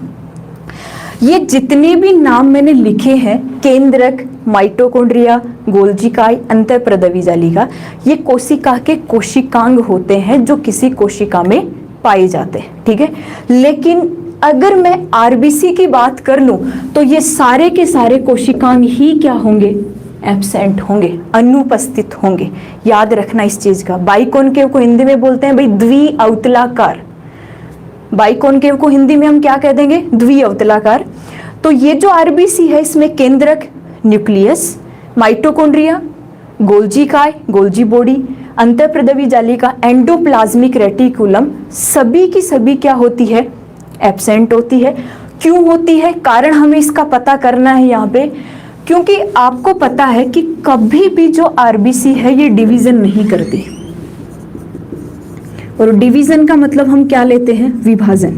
ये जितने भी नाम मैंने लिखे हैं, केंद्रक, माइटोकॉन्ड्रिया, गोल्जी काई, अंतःप्रदवी जालिका, ये कोशिका के कोशिकांग होते हैं जो किसी कोशिका में पाए जाते हैं। ठीक है, लेकिन अगर मैं आरबीसी की बात कर लूं तो ये सारे के सारे कोशिकांग ही क्या होंगे? एब्सेंट होंगे, अनुपस्थित होंगे। याद रखना इस चीज का। बाइकॉनकेव को हिंदी में बोलते हैं भाई द्विअवतलाकार। बाइकॉनकेव को हिंदी में हम क्या कह देंगे? द्विअवतलाकार। तो ये जो आरबीसी है इसमें केंद्रक, न्यूक्लियस, माइटोकॉन्ड्रिया, गोल्जी काय, गोल्जी बॉडी, अंतःप्रदवी जालिका, एंडोप्लाज्मिक रेटिकुलम, सभी की सभी क्या होती है? एब्सेंट होती है। क्यों होती है? कारण हमें इसका पता करना है यहाँ पे, क्योंकि आपको पता है कि कभी भी जो आरबीसी है ये डिवीजन नहीं करती। और डिवीजन का मतलब हम क्या लेते हैं? विभाजन।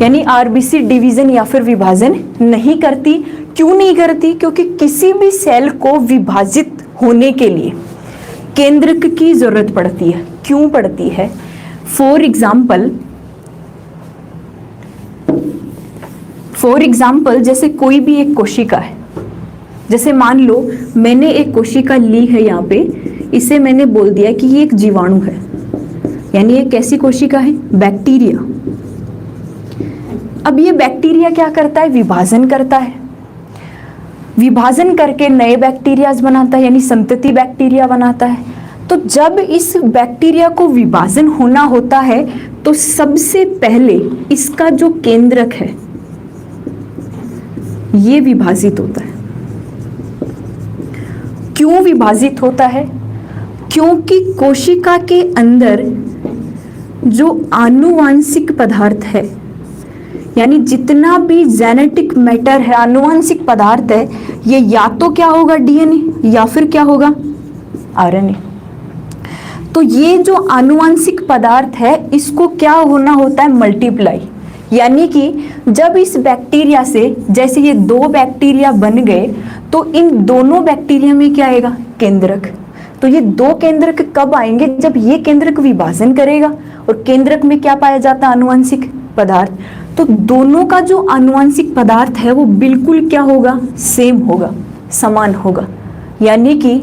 यानी आरबीसी डिवीजन या फिर विभाजन नहीं करती। क्यों नहीं करती? क्योंकि किसी भी सेल को विभाजित होने के लिए केंद्रक की जरूरत पड़ती है। क्यों पड़ती है? फॉर एग्जाम्पल जैसे कोई भी एक कोशिका है, जैसे मान लो मैंने एक कोशिका ली है यहाँ पे, इसे मैंने बोल दिया कि ये एक जीवाणु है, यानी ये कैसी कोशिका है? बैक्टीरिया। अब ये बैक्टीरिया क्या करता है? विभाजन करता है। विभाजन करके नए बैक्टीरियाज बनाता है, यानी संतति बैक्टीरिया बनाता है। तो जब इस बैक्टीरिया को विभाजन होना होता है तो सबसे पहले इसका जो केंद्रक है ये विभाजित होता है। क्यों विभाजित होता है? क्योंकि कोशिका के अंदर जो आनुवांशिक पदार्थ है, यानी जितना भी जेनेटिक मैटर है, आनुवांशिक पदार्थ है, ये या तो क्या होगा? डीएनए, या फिर क्या होगा? आरएनए। तो ये जो आनुवांशिक पदार्थ है इसको क्या होना होता है? मल्टीप्लाई। यानी कि जब इस बैक्टीरिया से, जैसे ये दो बैक्टीरिया बन गए, तो इन दोनों बैक्टीरिया में क्या आएगा? केंद्रक। तो ये दो केंद्रक कब आएंगे? जब ये केंद्रक विभाजन करेगा। और केंद्रक में क्या पाया जाता है? आनुवांशिक पदार्थ। तो दोनों का जो आनुवांशिक पदार्थ है वो बिल्कुल क्या होगा? सेम होगा, समान होगा। यानी कि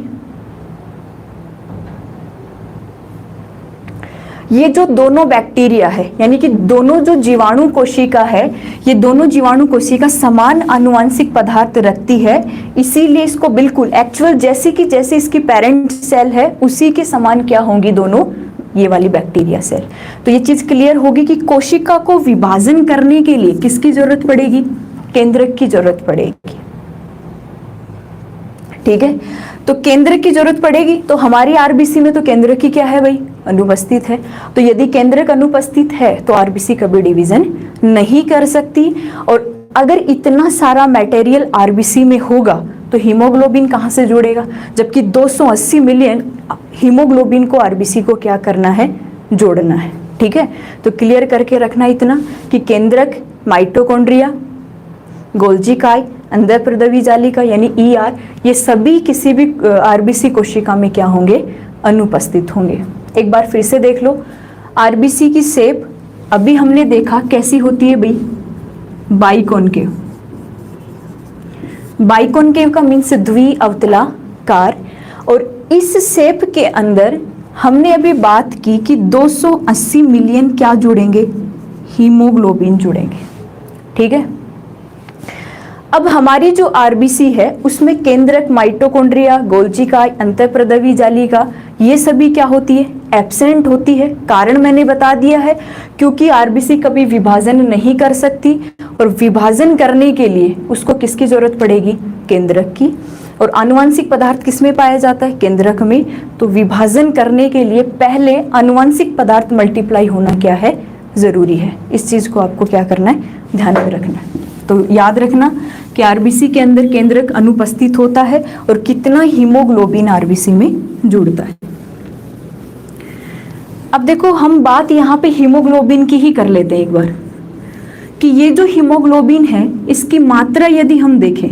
ये जो दोनों बैक्टीरिया है, यानी कि दोनों जो जीवाणु कोशिका है, ये दोनों जीवाणु कोशिका समान आनुवांशिक पदार्थ रखती है, इसीलिए इसको बिल्कुल एक्चुअल जैसे इसकी पेरेंट सेल है उसी के समान क्या होंगी दोनों ये वाली बैक्टीरिया सेल। तो ये चीज क्लियर होगी कि कोशिका को विभाजन करने के लिए किसकी जरूरत पड़ेगी? केंद्रक की जरूरत पड़ेगी। ठीक है, तो केंद्रक की जरूरत पड़ेगी। तो हमारी आरबीसी में तो केंद्रक की क्या है भाई? अनुपस्थित है। तो यदि केंद्रक अनुपस्थित है तो आरबीसी कभी डिवीजन नहीं कर सकती। और अगर इतना सारा मटेरियल आरबीसी में होगा तो हीमोग्लोबिन कहाँ से जोड़ेगा? जबकि 280 मिलियन हीमोग्लोबिन को आरबीसी को क्या करना है? जोड़ना है। ठीक है, तो क्लियर करके रखना इतना कि केंद्रक, माइटोकॉन्ड्रिया, गोल्जी काय, अंदर प्रदवी जालिका यानी ER, ये सभी किसी भी RBC कोशिका में क्या होंगे, अनुपस्थित होंगे। एक बार फिर से देख लो, RBC की शेप अभी हमने देखा कैसी होती है भाई, बाइकॉनकेव। बाइकॉनकेव का मीन्स द्विअवतलाकार, और इस शेप के अंदर हमने अभी बात की कि 280 मिलियन क्या जुड़ेंगे, हीमोग्लोबिन जुड़ेंगे। ठीक है, अब हमारी जो RBC है उसमें केंद्रक, माइटोकॉन्ड्रिया, गोल्जी काई, अंतःप्रदवी जालिका, ये सभी क्या होती है, एब्सेंट होती है। कारण मैंने बता दिया है, क्योंकि RBC कभी विभाजन नहीं कर सकती, और विभाजन करने के लिए उसको किसकी जरूरत पड़ेगी, केंद्रक की। और आनुवंशिक पदार्थ किसमें पाया जाता है, केंद्रक में। तो विभाजन करने के लिए पहले आनुवंशिक पदार्थ मल्टीप्लाई होना क्या है, जरूरी है। इस चीज को आपको क्या करना है, ध्यान में रखना है। तो याद रखना कि RBC के अंदर केंद्रक अनुपस्थित होता है और कितना हीमोग्लोबिन RBC में जुड़ता है। अब देखो, हम बात यहाँ पे हीमोग्लोबिन की ही कर लेते हैं एक बार, कि ये जो हीमोग्लोबिन है इसकी मात्रा यदि हम देखें,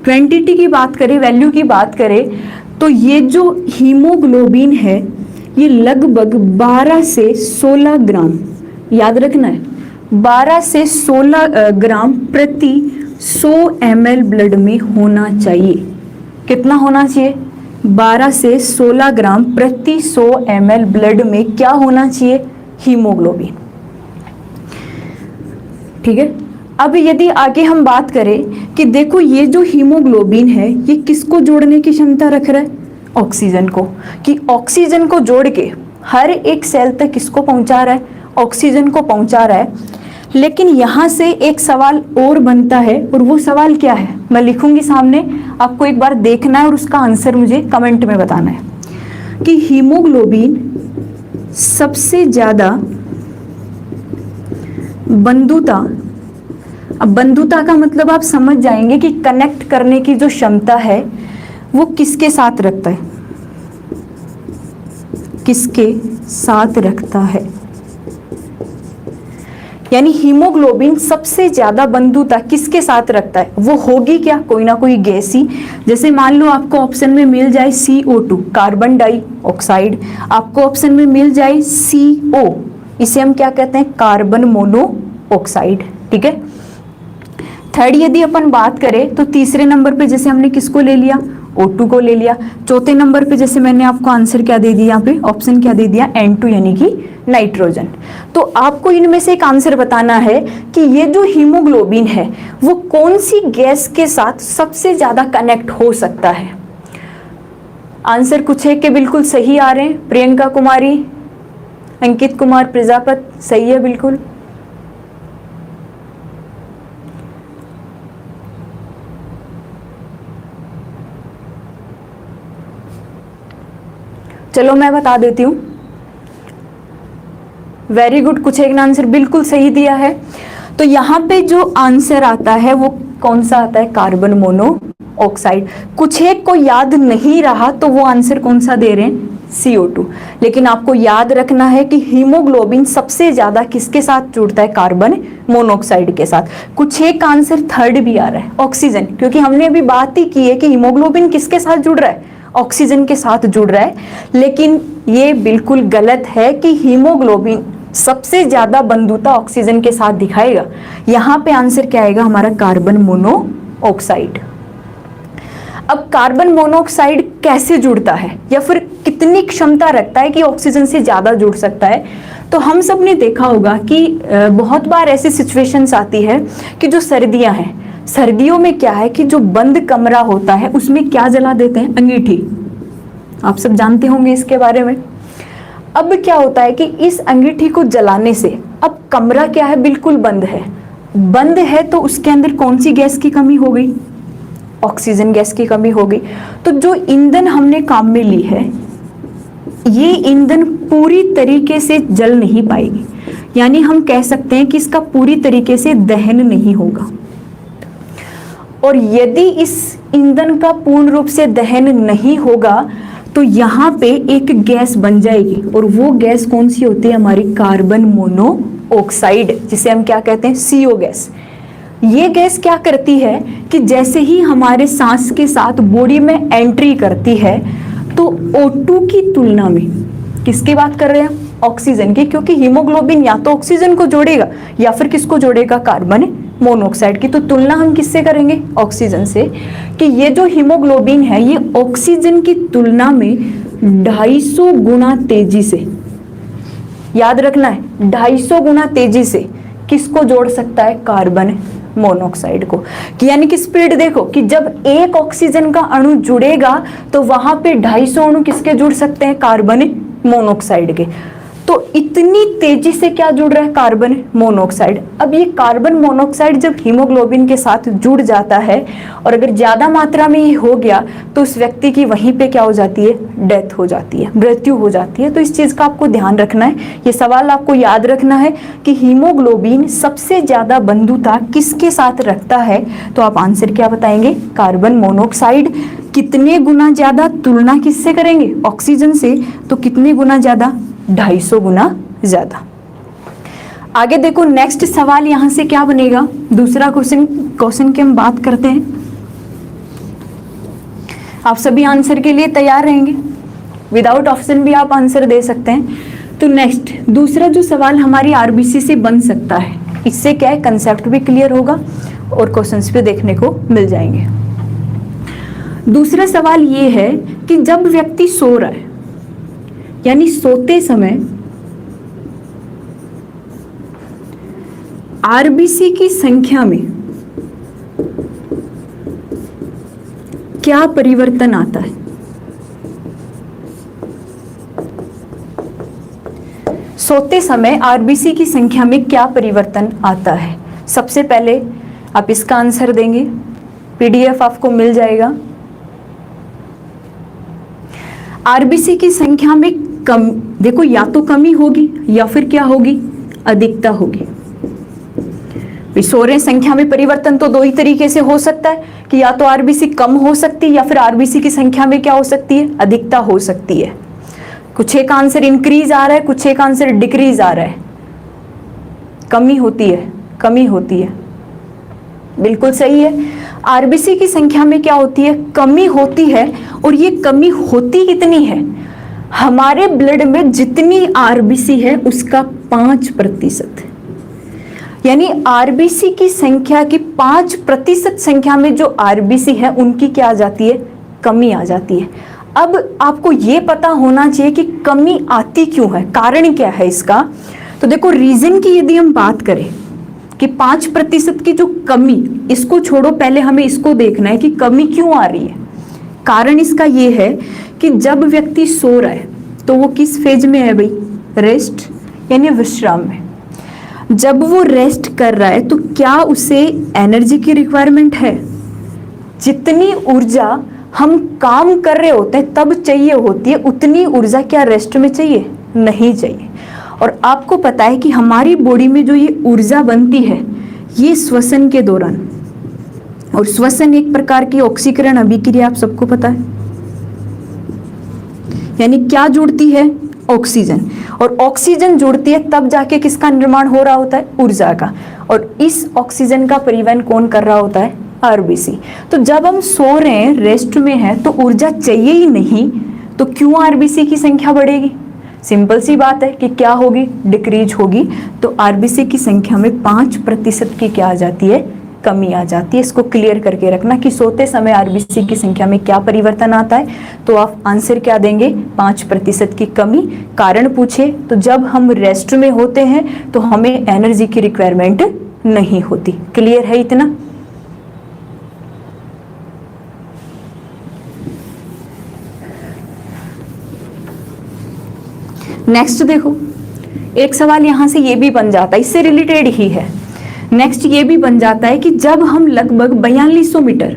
क्वांटिटी की बात करें, वैल्यू की बात करें, तो ये जो हीमोग्लोबिन है ये लगभग 12 से 16 ग्राम, याद रखना है, 12 से 16 ग्राम प्रति 100 ml ब्लड में होना चाहिए। कितना होना चाहिए, 12 से 16 ग्राम प्रति 100 ml ब्लड में क्या होना चाहिए, हीमोग्लोबिन। ठीक है, अब यदि आगे हम बात करें कि देखो ये जो हीमोग्लोबिन है ये किसको जोड़ने की क्षमता रख रहा है, ऑक्सीजन को, कि ऑक्सीजन को जोड़ के हर एक सेल तक किसको पहुंचा रहा है, ऑक्सीजन को पहुंचा रहा है। लेकिन यहाँ से एक सवाल और बनता है, और वो सवाल क्या है मैं लिखूंगी सामने, आपको एक बार देखना है और उसका आंसर मुझे कमेंट में बताना है कि हीमोग्लोबिन सबसे ज्यादा बंधुता, अब बंधुता का मतलब आप समझ जाएंगे कि कनेक्ट करने की जो क्षमता है वो किसके साथ रखता है, किसके साथ रखता है, यानी हीमोग्लोबिन सबसे ज्यादा बंधुता किसके साथ रखता है, वो होगी क्या, कोई ना कोई गैस ही। जैसे मान लो आपको ऑप्शन में मिल जाए CO2 कार्बन डाइऑक्साइड, आपको ऑप्शन में मिल जाए CO, इसे हम क्या कहते हैं, कार्बन मोनोऑक्साइड। ठीक है, थर्ड यदि अपन बात करें तो तीसरे नंबर पे जैसे हमने किसको ले लिया, O2 को ले लिया। चौथे नंबर पे जैसे मैंने आपको आंसर क्या दे दिया, यहाँ पे ऑप्शन क्या दे दिया, N2 यानी कि नाइट्रोजन। तो आपको इनमें से एक आंसर बताना है कि ये जो हीमोग्लोबिन है वो कौन सी गैस के साथ सबसे ज्यादा कनेक्ट हो सकता है। आंसर कुछ एक के बिल्कुल सही आ रहे हैं, प्रियंका कुमारी, अंकित कुमार प्रजापत, सही है बिल्कुल। चलो मैं बता देती हूँ, वेरी गुड, कुछ एक ने आंसर बिल्कुल सही दिया है। तो यहाँ पे जो आंसर आता है वो कौन सा आता है, कार्बन मोनोऑक्साइड। कुछ एक को याद नहीं रहा तो वो आंसर कौन सा दे रहे हैं, CO2। लेकिन आपको याद रखना है कि हीमोग्लोबिन सबसे ज्यादा किसके साथ जुड़ता है, कार्बन मोनोऑक्साइड के साथ। कुछ एक आंसर थर्ड भी आ रहा है, ऑक्सीजन, क्योंकि हमने अभी बात ही की है कि हीमोग्लोबिन किसके साथ जुड़ रहा है, ऑक्सीजन के साथ जुड़ रहा है। लेकिन ये बिल्कुल गलत है कि हीमोग्लोबिन सबसे ज्यादा बंधुता ऑक्सीजन के साथ दिखाएगा। यहाँ पे आंसर क्या आएगा हमारा, कार्बन मोनोऑक्साइड। अब कार्बन मोनोऑक्साइड कैसे जुड़ता है या फिर कितनी क्षमता रखता है कि ऑक्सीजन से ज्यादा जुड़ सकता है, तो हम सब ने देखा होगा कि बहुत बार ऐसी सिचुएशंस आती है कि जो सर्दियां हैं, सर्दियों में क्या है कि जो बंद कमरा होता है उसमें क्या जला देते हैं, अंगीठी। आप सब जानते होंगे इसके बारे में। अब क्या होता है कि इस अंगीठी को जलाने से अब कमरा क्या है, बिल्कुल बंद है। बंद है तो उसके अंदर कौन सी गैस की कमी हो गई, ऑक्सीजन गैस की कमी हो गई। तो जो ईंधन हमने काम में ली है ये ईंधन पूरी तरीके से जल नहीं पाएगी, यानी हम कह सकते हैं कि इसका पूरी तरीके से दहन नहीं होगा। और यदि इस ईंधन का पूर्ण रूप से दहन नहीं होगा तो यहाँ पे एक गैस बन जाएगी, और वो गैस कौन सी होती है, हमारी कार्बन मोनोऑक्साइड, जिसे हम क्या कहते हैं, CO गैस। ये गैस क्या करती है कि जैसे ही हमारे सांस के साथ बॉडी में एंट्री करती है तो O2 की तुलना में, किसकी बात कर रहे हैं, ऑक्सीजन की, क्योंकि हीमोग्लोबिन या तो ऑक्सीजन को जोड़ेगा या फिर किसको जोड़ेगा, कार्बन मोनोऑक्साइड की। तो तुलना हम किससे करेंगे, ऑक्सीजन से, कि ये जो हीमोग्लोबिन है ये ऑक्सीजन की तुलना में 250 गुना तेजी से, याद रखना है 250 गुना तेजी से किसको जोड़ सकता है, कार्बन मोनोऑक्साइड को। कि यानी कि स्पीड देखो कि जब एक ऑक्सीजन का अणु जुड़ेगा तो वहां पे 250 अणु किसके जुड़ सकते हैं, कार्बन मोनोऑक्साइड के। तो इतनी तेजी से क्या जुड़ रहा है, कार्बन मोनोऑक्साइड। अब ये कार्बन मोनोऑक्साइड जब हीमोग्लोबिन के साथ जुड़ जाता है और अगर ज्यादा मात्रा में ये हो गया तो उस व्यक्ति की वहीं पे क्या हो जाती है, डेथ हो जाती है, मृत्यु हो जाती है। तो इस चीज का आपको ध्यान रखना है, ये सवाल आपको याद रखना है कि हीमोग्लोबिन सबसे ज्यादा बंधुता किसके साथ रखता है। तो आप आंसर क्या बताएंगे, कार्बन मोनोऑक्साइड। कितने गुना ज्यादा, तुलना किससे करेंगे, ऑक्सीजन से, तो कितने गुना ज्यादा, 250 गुना ज्यादा। आगे देखो नेक्स्ट सवाल यहां से क्या बनेगा, दूसरा क्वेश्चन की हम बात करते हैं। आप सभी आंसर के लिए तैयार रहेंगे, विदाउट ऑप्शन भी आप आंसर दे सकते हैं। तो नेक्स्ट दूसरा जो सवाल हमारी आरबीसी से बन सकता है, इससे क्या है, कंसेप्ट भी क्लियर होगा और क्वेश्चंस भी देखने को मिल जाएंगे। दूसरा सवाल ये है कि जब व्यक्ति सो रहा है, यानी सोते समय आरबीसी की संख्या में क्या परिवर्तन आता है। सोते समय आरबीसी की संख्या में क्या परिवर्तन आता है। सबसे पहले आप इसका आंसर देंगे, पीडीएफ आपको मिल जाएगा। आरबीसी की संख्या में कम, देखो या तो कमी होगी या फिर क्या होगी, अधिकता होगी। सोरे संख्या में परिवर्तन तो दो ही तरीके से हो सकता है कि या तो आरबीसी कम हो सकती है या फिर आरबीसी की संख्या में क्या हो सकती है, अधिकता हो सकती है। कुछ एक आंसर इंक्रीज आ रहा है, कुछ एक आंसर डिक्रीज आ रहा है, कमी होती है, कमी होती है, बिल्कुल सही है। आरबीसी की संख्या में क्या होती है, कमी होती है। और ये कमी होती कितनी है, हमारे ब्लड में जितनी आरबीसी है उसका 5%, यानी आरबीसी की संख्या की 5% संख्या में जो आरबीसी है उनकी क्या आ जाती है, कमी आ जाती है। अब आपको ये पता होना चाहिए कि कमी आती क्यों है, कारण क्या है इसका। तो देखो रीजन की यदि हम बात करें कि 5% की जो कमी, इसको छोड़ो, पहले हमें इसको देखना है कि कमी क्यों आ रही है। कारण इसका ये है कि जब व्यक्ति सो रहा है तो वो किस फेज में है भाई, रेस्ट यानी विश्राम में। जब वो रेस्ट कर रहा है तो क्या उसे एनर्जी की रिक्वायरमेंट है, जितनी ऊर्जा हम काम कर रहे होते हैं तब चाहिए होती है उतनी ऊर्जा क्या रेस्ट में चाहिए, नहीं चाहिए। और आपको पता है कि हमारी बॉडी में जो ये ऊर्जा बनती है ये श्वसन के दौरान, और श्वसन एक प्रकार की ऑक्सीकरण अभिक्रिया, आप सबको पता है, यानी क्या जुड़ती है, ऑक्सीजन। और ऑक्सीजन जुड़ती है तब जाके किसका निर्माण हो रहा होता है, ऊर्जा का। और इस ऑक्सीजन का परिवहन कौन कर रहा होता है, आरबीसी। तो जब हम सो रहे हैं, रेस्ट में हैं, तो ऊर्जा चाहिए ही नहीं, तो क्यों आरबीसी की संख्या बढ़ेगी। सिंपल सी बात है कि क्या होगी, डिक्रीज होगी। तो आरबीसी की संख्या में 5% की क्या आ जाती है, कमी आ जाती है। इसको क्लियर करके रखना कि सोते समय आरबीसी की संख्या में क्या परिवर्तन आता है। तो आप आंसर क्या देंगे, 5% की कमी। कारण पूछे तो जब हम रेस्ट में होते हैं तो हमें एनर्जी की रिक्वायरमेंट नहीं होती। क्लियर है इतना। नेक्स्ट देखो, एक सवाल यहां से ये भी बन जाता है, इससे रिलेटेड ही है। नेक्स्ट ये भी बन जाता है कि जब हम लगभग 4200 मीटर,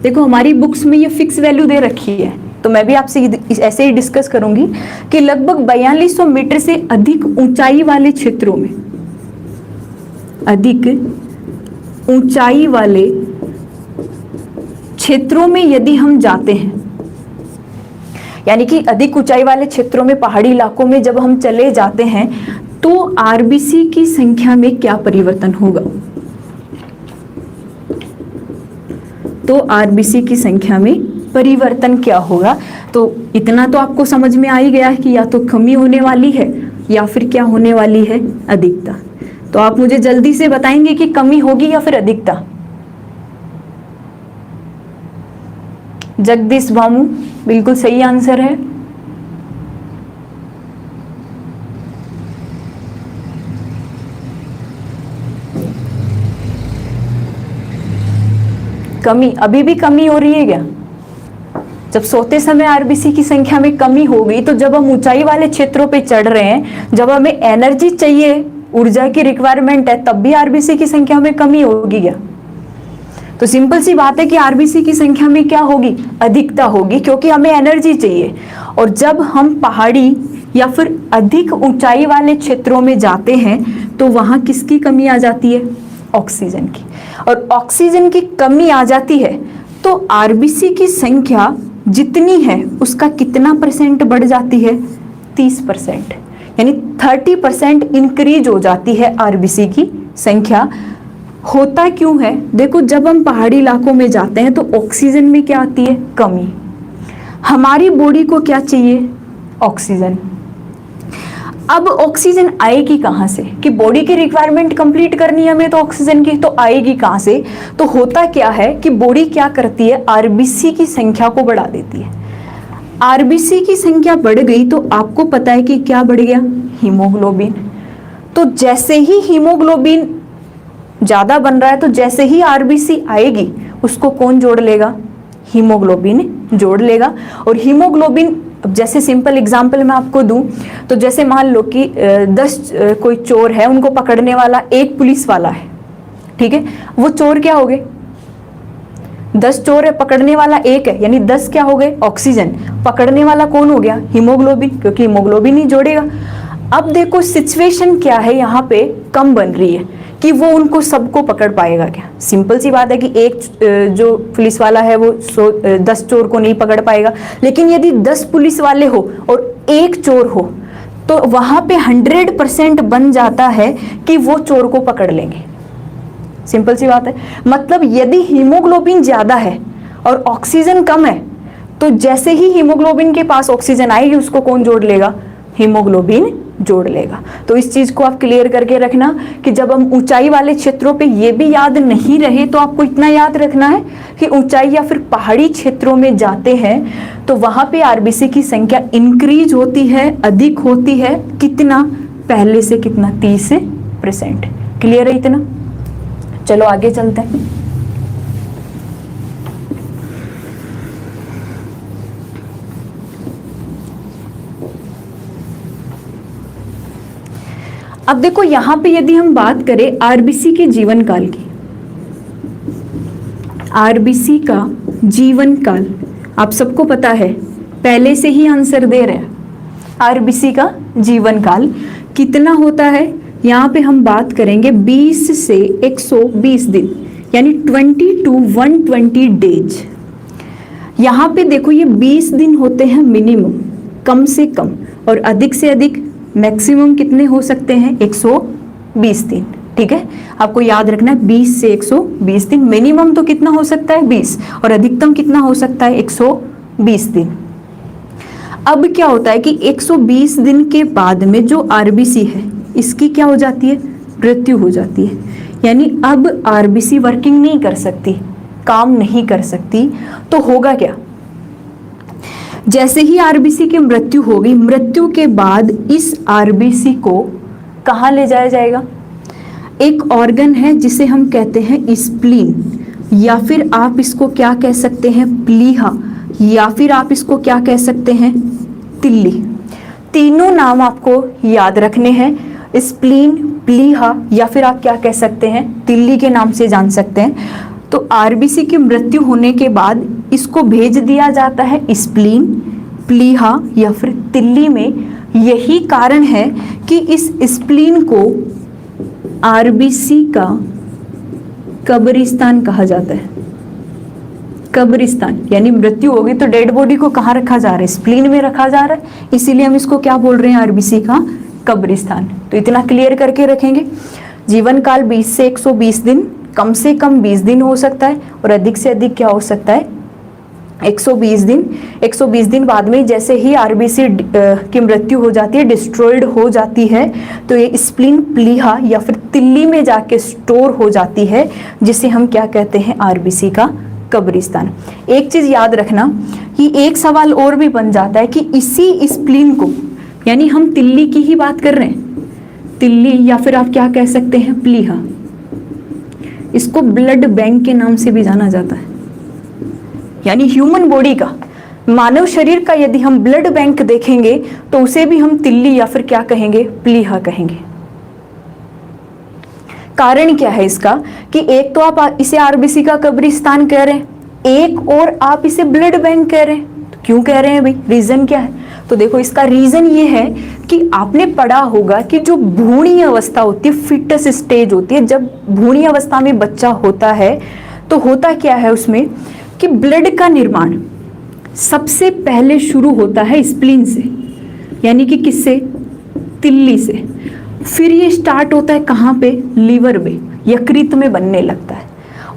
देखो हमारी बुक्स में ये फिक्स वैल्यू दे रखी है, तो मैं भी आपसे ऐसे ही डिस्कस करूंगी कि लगभग 4200 मीटर से अधिक ऊंचाई वाले क्षेत्रों में, अधिक ऊंचाई वाले क्षेत्रों में यदि हम जाते हैं, यानी कि अधिक ऊंचाई वाले क्षेत्रों में, पहाड़ी इलाकों में जब हम चले जाते हैं तो आरबीसी की संख्या में क्या परिवर्तन होगा। तो आरबीसी की संख्या में परिवर्तन क्या होगा। तो इतना तो आपको समझ में आ ही गया है कि या तो कमी होने वाली है या फिर क्या होने वाली है, अधिकता। तो आप मुझे जल्दी से बताएंगे कि कमी होगी या फिर अधिकता। जगदीश भामू बिल्कुल सही आंसर है। कमी, अभी भी कमी हो रही है क्या? जब सोते समय आरबीसी की संख्या में कमी हो गई, तो जब हम ऊंचाई वाले क्षेत्रों पे चढ़ रहे हैं, जब हमें एनर्जी चाहिए, ऊर्जा की रिक्वायरमेंट है, तब भी आरबीसी की संख्या में कमी होगी क्या? तो सिंपल सी बात है कि आरबीसी की संख्या में क्या होगी, अधिकता होगी, क्योंकि हमें एनर्जी चाहिए। और जब हम पहाड़ी या फिर अधिक ऊंचाई वाले क्षेत्रों में जाते हैं तो वहां किसकी कमी आ जाती है, ऑक्सीजन की। और ऑक्सीजन की कमी आ जाती है तो आरबीसी की संख्या जितनी है उसका कितना परसेंट बढ़ जाती है, 30%, यानी 30% इंक्रीज हो जाती है आरबीसी की संख्या। होता क्यों है, देखो जब हम पहाड़ी इलाकों में जाते हैं तो ऑक्सीजन में क्या आती है, कमी। हमारी बॉडी को क्या चाहिए, ऑक्सीजन। अब ऑक्सीजन आएगी कहाँ से, कि बॉडी की रिक्वायरमेंट कंप्लीट करनी है हमें तो ऑक्सीजन की, तो आएगी कहाँ से। तो होता क्या है कि बॉडी क्या करती है, आरबीसी की संख्या को बढ़ा देती है। आरबीसी की संख्या बढ़ गई तो आपको पता है कि क्या बढ़ गया, हीमोग्लोबिन। तो जैसे ही हीमोग्लोबिन ज्यादा बन रहा है तो जैसे ही आरबीसी आएगी उसको कौन जोड़ लेगा, हीमोग्लोबिन जोड़ लेगा। और हीमोग्लोबिन, जैसे सिंपल एग्जांपल मैं आपको दूं तो जैसे मान लो कि 10 कोई चोर है, उनको पकड़ने वाला एक पुलिस वाला है, ठीक है। वो चोर क्या हो गए, 10 चोर है, पकड़ने वाला एक है, यानी 10 क्या हो गए, ऑक्सीजन। पकड़ने वाला कौन हो गया, हीमोग्लोबिन, क्योंकि हीमोग्लोबिन ही जोड़ेगा। अब देखो सिचुएशन क्या है, यहाँ पे कम बन रही है कि वो उनको सबको पकड़ पाएगा क्या। सिंपल सी बात है कि एक जो पुलिस वाला है वो 10 चोर को नहीं पकड़ पाएगा। लेकिन यदि 10 पुलिस वाले हो और एक चोर हो तो वहां पे 100% बन जाता है कि वो चोर को पकड़ लेंगे। सिंपल सी बात है। मतलब यदि हीमोग्लोबिन ज्यादा है और ऑक्सीजन कम है तो जैसे ही हीमोग्लोबिन के पास ऑक्सीजन आएगी उसको कौन जोड़ लेगा, हीमोग्लोबिन जोड़ लेगा। तो इस चीज को आप क्लियर करके रखना कि जब हम ऊंचाई वाले क्षेत्रों पे, ये भी याद नहीं रहे तो आपको इतना याद रखना है कि ऊंचाई या फिर पहाड़ी क्षेत्रों में जाते हैं तो वहां पे आरबीसी की संख्या इंक्रीज होती है, अधिक होती है, कितना, पहले से कितना, 30%। क्लियर है इतना? चलो आगे चलते हैं। अब देखो यहां पे यदि हम बात करें आरबीसी के जीवन काल की, आरबीसी का जीवन काल आप सबको पता है, पहले से ही आंसर दे रहे हैं। आरबीसी का जीवन काल कितना होता है, यहाँ पे हम बात करेंगे 20 से 120 दिन, यानी 20 to 120 डेज। यहाँ पे देखो ये 20 दिन होते हैं मिनिमम, कम से कम, और अधिक से अधिक मैक्सिमम कितने हो सकते हैं, 120 दिन। ठीक है, आपको याद रखना है 20 से 120 दिन। मिनिमम तो कितना हो सकता है, 20, और अधिकतम कितना हो सकता है, 120 दिन। अब क्या होता है कि 120 दिन के बाद में जो आरबीसी है इसकी क्या हो जाती है, मृत्यु हो जाती है। यानी अब आरबीसी वर्किंग नहीं कर सकती, काम नहीं कर सकती। तो होगा क्या, जैसे ही आरबीसी की मृत्यु होगी, मृत्यु के बाद इस आरबीसी को कहाँ ले जाया जाएगा, एक ऑर्गन है जिसे हम कहते हैं स्प्लीन, या फिर आप इसको क्या कह सकते हैं, प्लीहा, या फिर आप इसको क्या कह सकते हैं, तिल्ली। तीनों नाम आपको याद रखने हैं, स्प्लीन, प्लीहा, या फिर आप क्या कह सकते हैं, तिल्ली के नाम से जान सकते हैं। तो आरबीसी की मृत्यु होने के बाद इसको भेज दिया जाता है स्प्लीन, प्लीहा या फिर तिल्ली में। यही कारण है कि इस स्प्लीन को आरबीसी का कब्रिस्तान कहा जाता है। कब्रिस्तान यानी मृत्यु होगी तो डेड बॉडी को कहाँ रखा जा रहा है, स्प्लीन में रखा जा रहा है, इसीलिए हम इसको क्या बोल रहे हैं, आरबीसी का कब्रिस्तान। तो इतना क्लियर करके रखेंगे। जीवन काल 20 से 120 दिन, कम से कम 20 दिन हो सकता है और अधिक से अधिक क्या हो सकता है 120 दिन। 120 दिन बाद में जैसे ही आरबीसी की मृत्यु हो जाती है, डिस्ट्रॉयड हो जाती है, तो ये स्प्लीन प्लीहा या फिर तिल्ली में जाके स्टोर हो जाती है, जिसे हम क्या कहते हैं आरबीसी का कब्रिस्तान। एक चीज याद रखना कि एक सवाल और भी बन जाता है कि इसी स्प्लीन को, यानी हम तिल्ली की ही बात कर रहे हैं, तिल्ली या फिर आप क्या कह सकते हैं प्लीहा, इसको ब्लड बैंक के नाम से भी जाना जाता है। यानी ह्यूमन बॉडी का, मानव शरीर का यदि हम ब्लड बैंक देखेंगे तो उसे भी हम तिल्ली या फिर क्या कहेंगे प्लीहा कहेंगे। कारण क्या है इसका कि एक तो आप इसे आरबीसी का कब्रिस्तान कह रहे हैं, एक और आप इसे ब्लड बैंक कह रहे हैं। तो क्यों कह रहे हैं भाई, रीजन क्या है? तो देखो इसका रीजन ये है कि आपने पढ़ा होगा कि जो भ्रूणीय अवस्था होती है, फिटस स्टेज होती है, जब भ्रूणीय अवस्था में बच्चा होता है तो होता क्या है उसमें कि ब्लड का निर्माण सबसे पहले शुरू होता है स्प्लीन से, यानी कि किससे, तिल्ली से। फिर ये स्टार्ट होता है कहाँ पे, लीवर में, यकृत में बनने लगता है,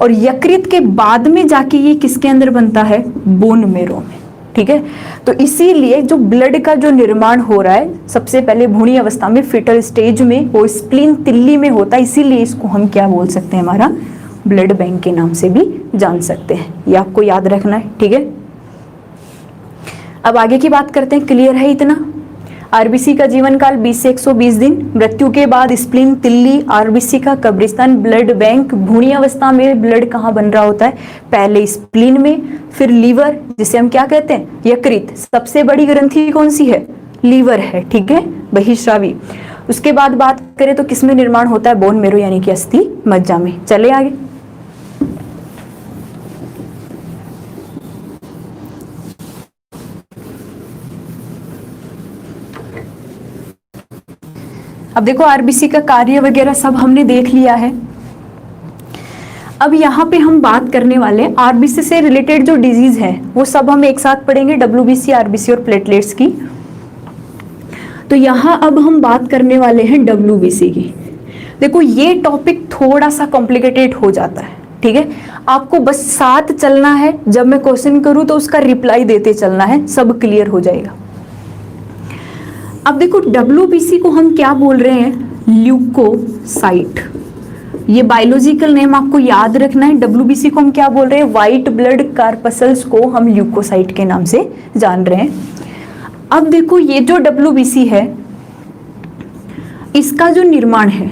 और यकृत के बाद में जाके ये किसके अंदर बनता है, बोन मेरो में। ठीक है, तो इसीलिए जो ब्लड का जो निर्माण हो रहा है सबसे पहले भ्रूणीय अवस्था में, फिटल स्टेज में, वो स्प्लीन तिल्ली में होता है, इसीलिए इसको हम क्या बोल सकते हैं, हमारा ब्लड बैंक के नाम से भी जान सकते हैं। ये आपको याद रखना है। ठीक है, अब आगे की बात करते हैं। क्लियर है इतना? आरबीसी का जीवन काल 20 से 120 दिन, मृत्यु के बाद स्प्लीन तिल्ली, आरबीसी का कब्रिस्तान, ब्लड बैंक। भ्रूणीय अवस्था में ब्लड कहाँ बन रहा होता है, पहले स्प्लीन में, फिर लीवर, जिसे हम क्या कहते हैं, यकृत। सबसे बड़ी ग्रंथि कौन सी है, लीवर है। ठीक है, बहिस्रावी। उसके बाद बात करें तो किसमें निर्माण होता है, बोन मेरो यानी कि अस्थि मज्जा में। चले आगे। अब देखो आरबीसी का कार्य वगैरह सब हमने देख लिया है। अब यहाँ पे हम बात करने वाले हैं आरबीसी से रिलेटेड जो डिजीज है वो सब हम एक साथ पढ़ेंगे, डब्ल्यूबीसी, आरबीसी और प्लेटलेट्स की। तो यहाँ अब हम बात करने वाले हैं डब्ल्यूबीसी की। देखो ये टॉपिक थोड़ा सा कॉम्प्लिकेटेड हो जाता है। ठीक है, आपको बस साथ चलना है, जब मैं क्वेश्चन करूँ तो उसका रिप्लाई देते चलना है, सब क्लियर हो जाएगा। अब देखो डब्ल्यूबीसी को हम क्या बोल रहे हैं, ल्यूकोसाइट। ये बायोलॉजिकल नेम आपको याद रखना है। डब्ल्यूबीसी को हम क्या बोल रहे हैं, व्हाइट ब्लड कार्पसल्स को हम ल्यूकोसाइट के नाम से जान रहे हैं। अब देखो ये जो डब्ल्यूबीसी है इसका जो निर्माण है,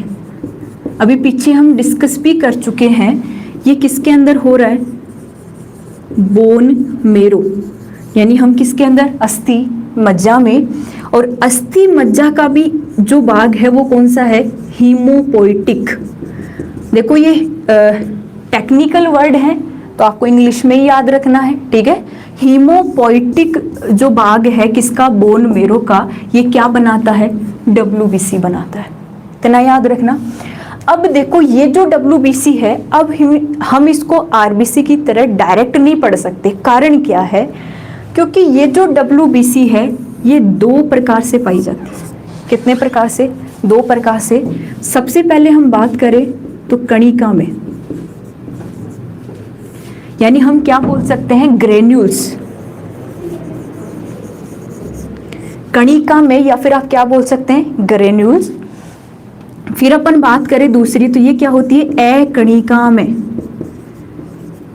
अभी पीछे हम डिस्कस भी कर चुके हैं, ये किसके अंदर हो रहा है, बोन मेरो, यानी हम किसके अंदर, अस्थि मज्जा में। और अस्थि मज्जा का भी जो भाग है वो कौन सा है, हीमोपोइटिक। देखो ये टेक्निकल वर्ड है तो आपको इंग्लिश में ही याद रखना है। ठीक है, हीमोपोइटिक जो भाग है किसका, बोन मेरो का, ये क्या बनाता है, डब्ल्यूबीसी बनाता है। इतना याद रखना। अब देखो ये जो डब्ल्यूबीसी है, अब हम इसको आरबीसी की तरह डायरेक्ट नहीं पढ़ सकते। कारण क्या है, क्योंकि ये जो डब्ल्यूबीसी है ये दो प्रकार से पाई जाती है। कितने प्रकार से, दो प्रकार से। सबसे पहले हम बात करें तो कणिका में, यानी हम क्या बोल सकते हैं, ग्रेन्यूल्स। कणिका में या फिर आप क्या बोल सकते हैं, ग्रेन्यूल्स। फिर अपन बात करें दूसरी तो ये क्या होती है, अकणिका में।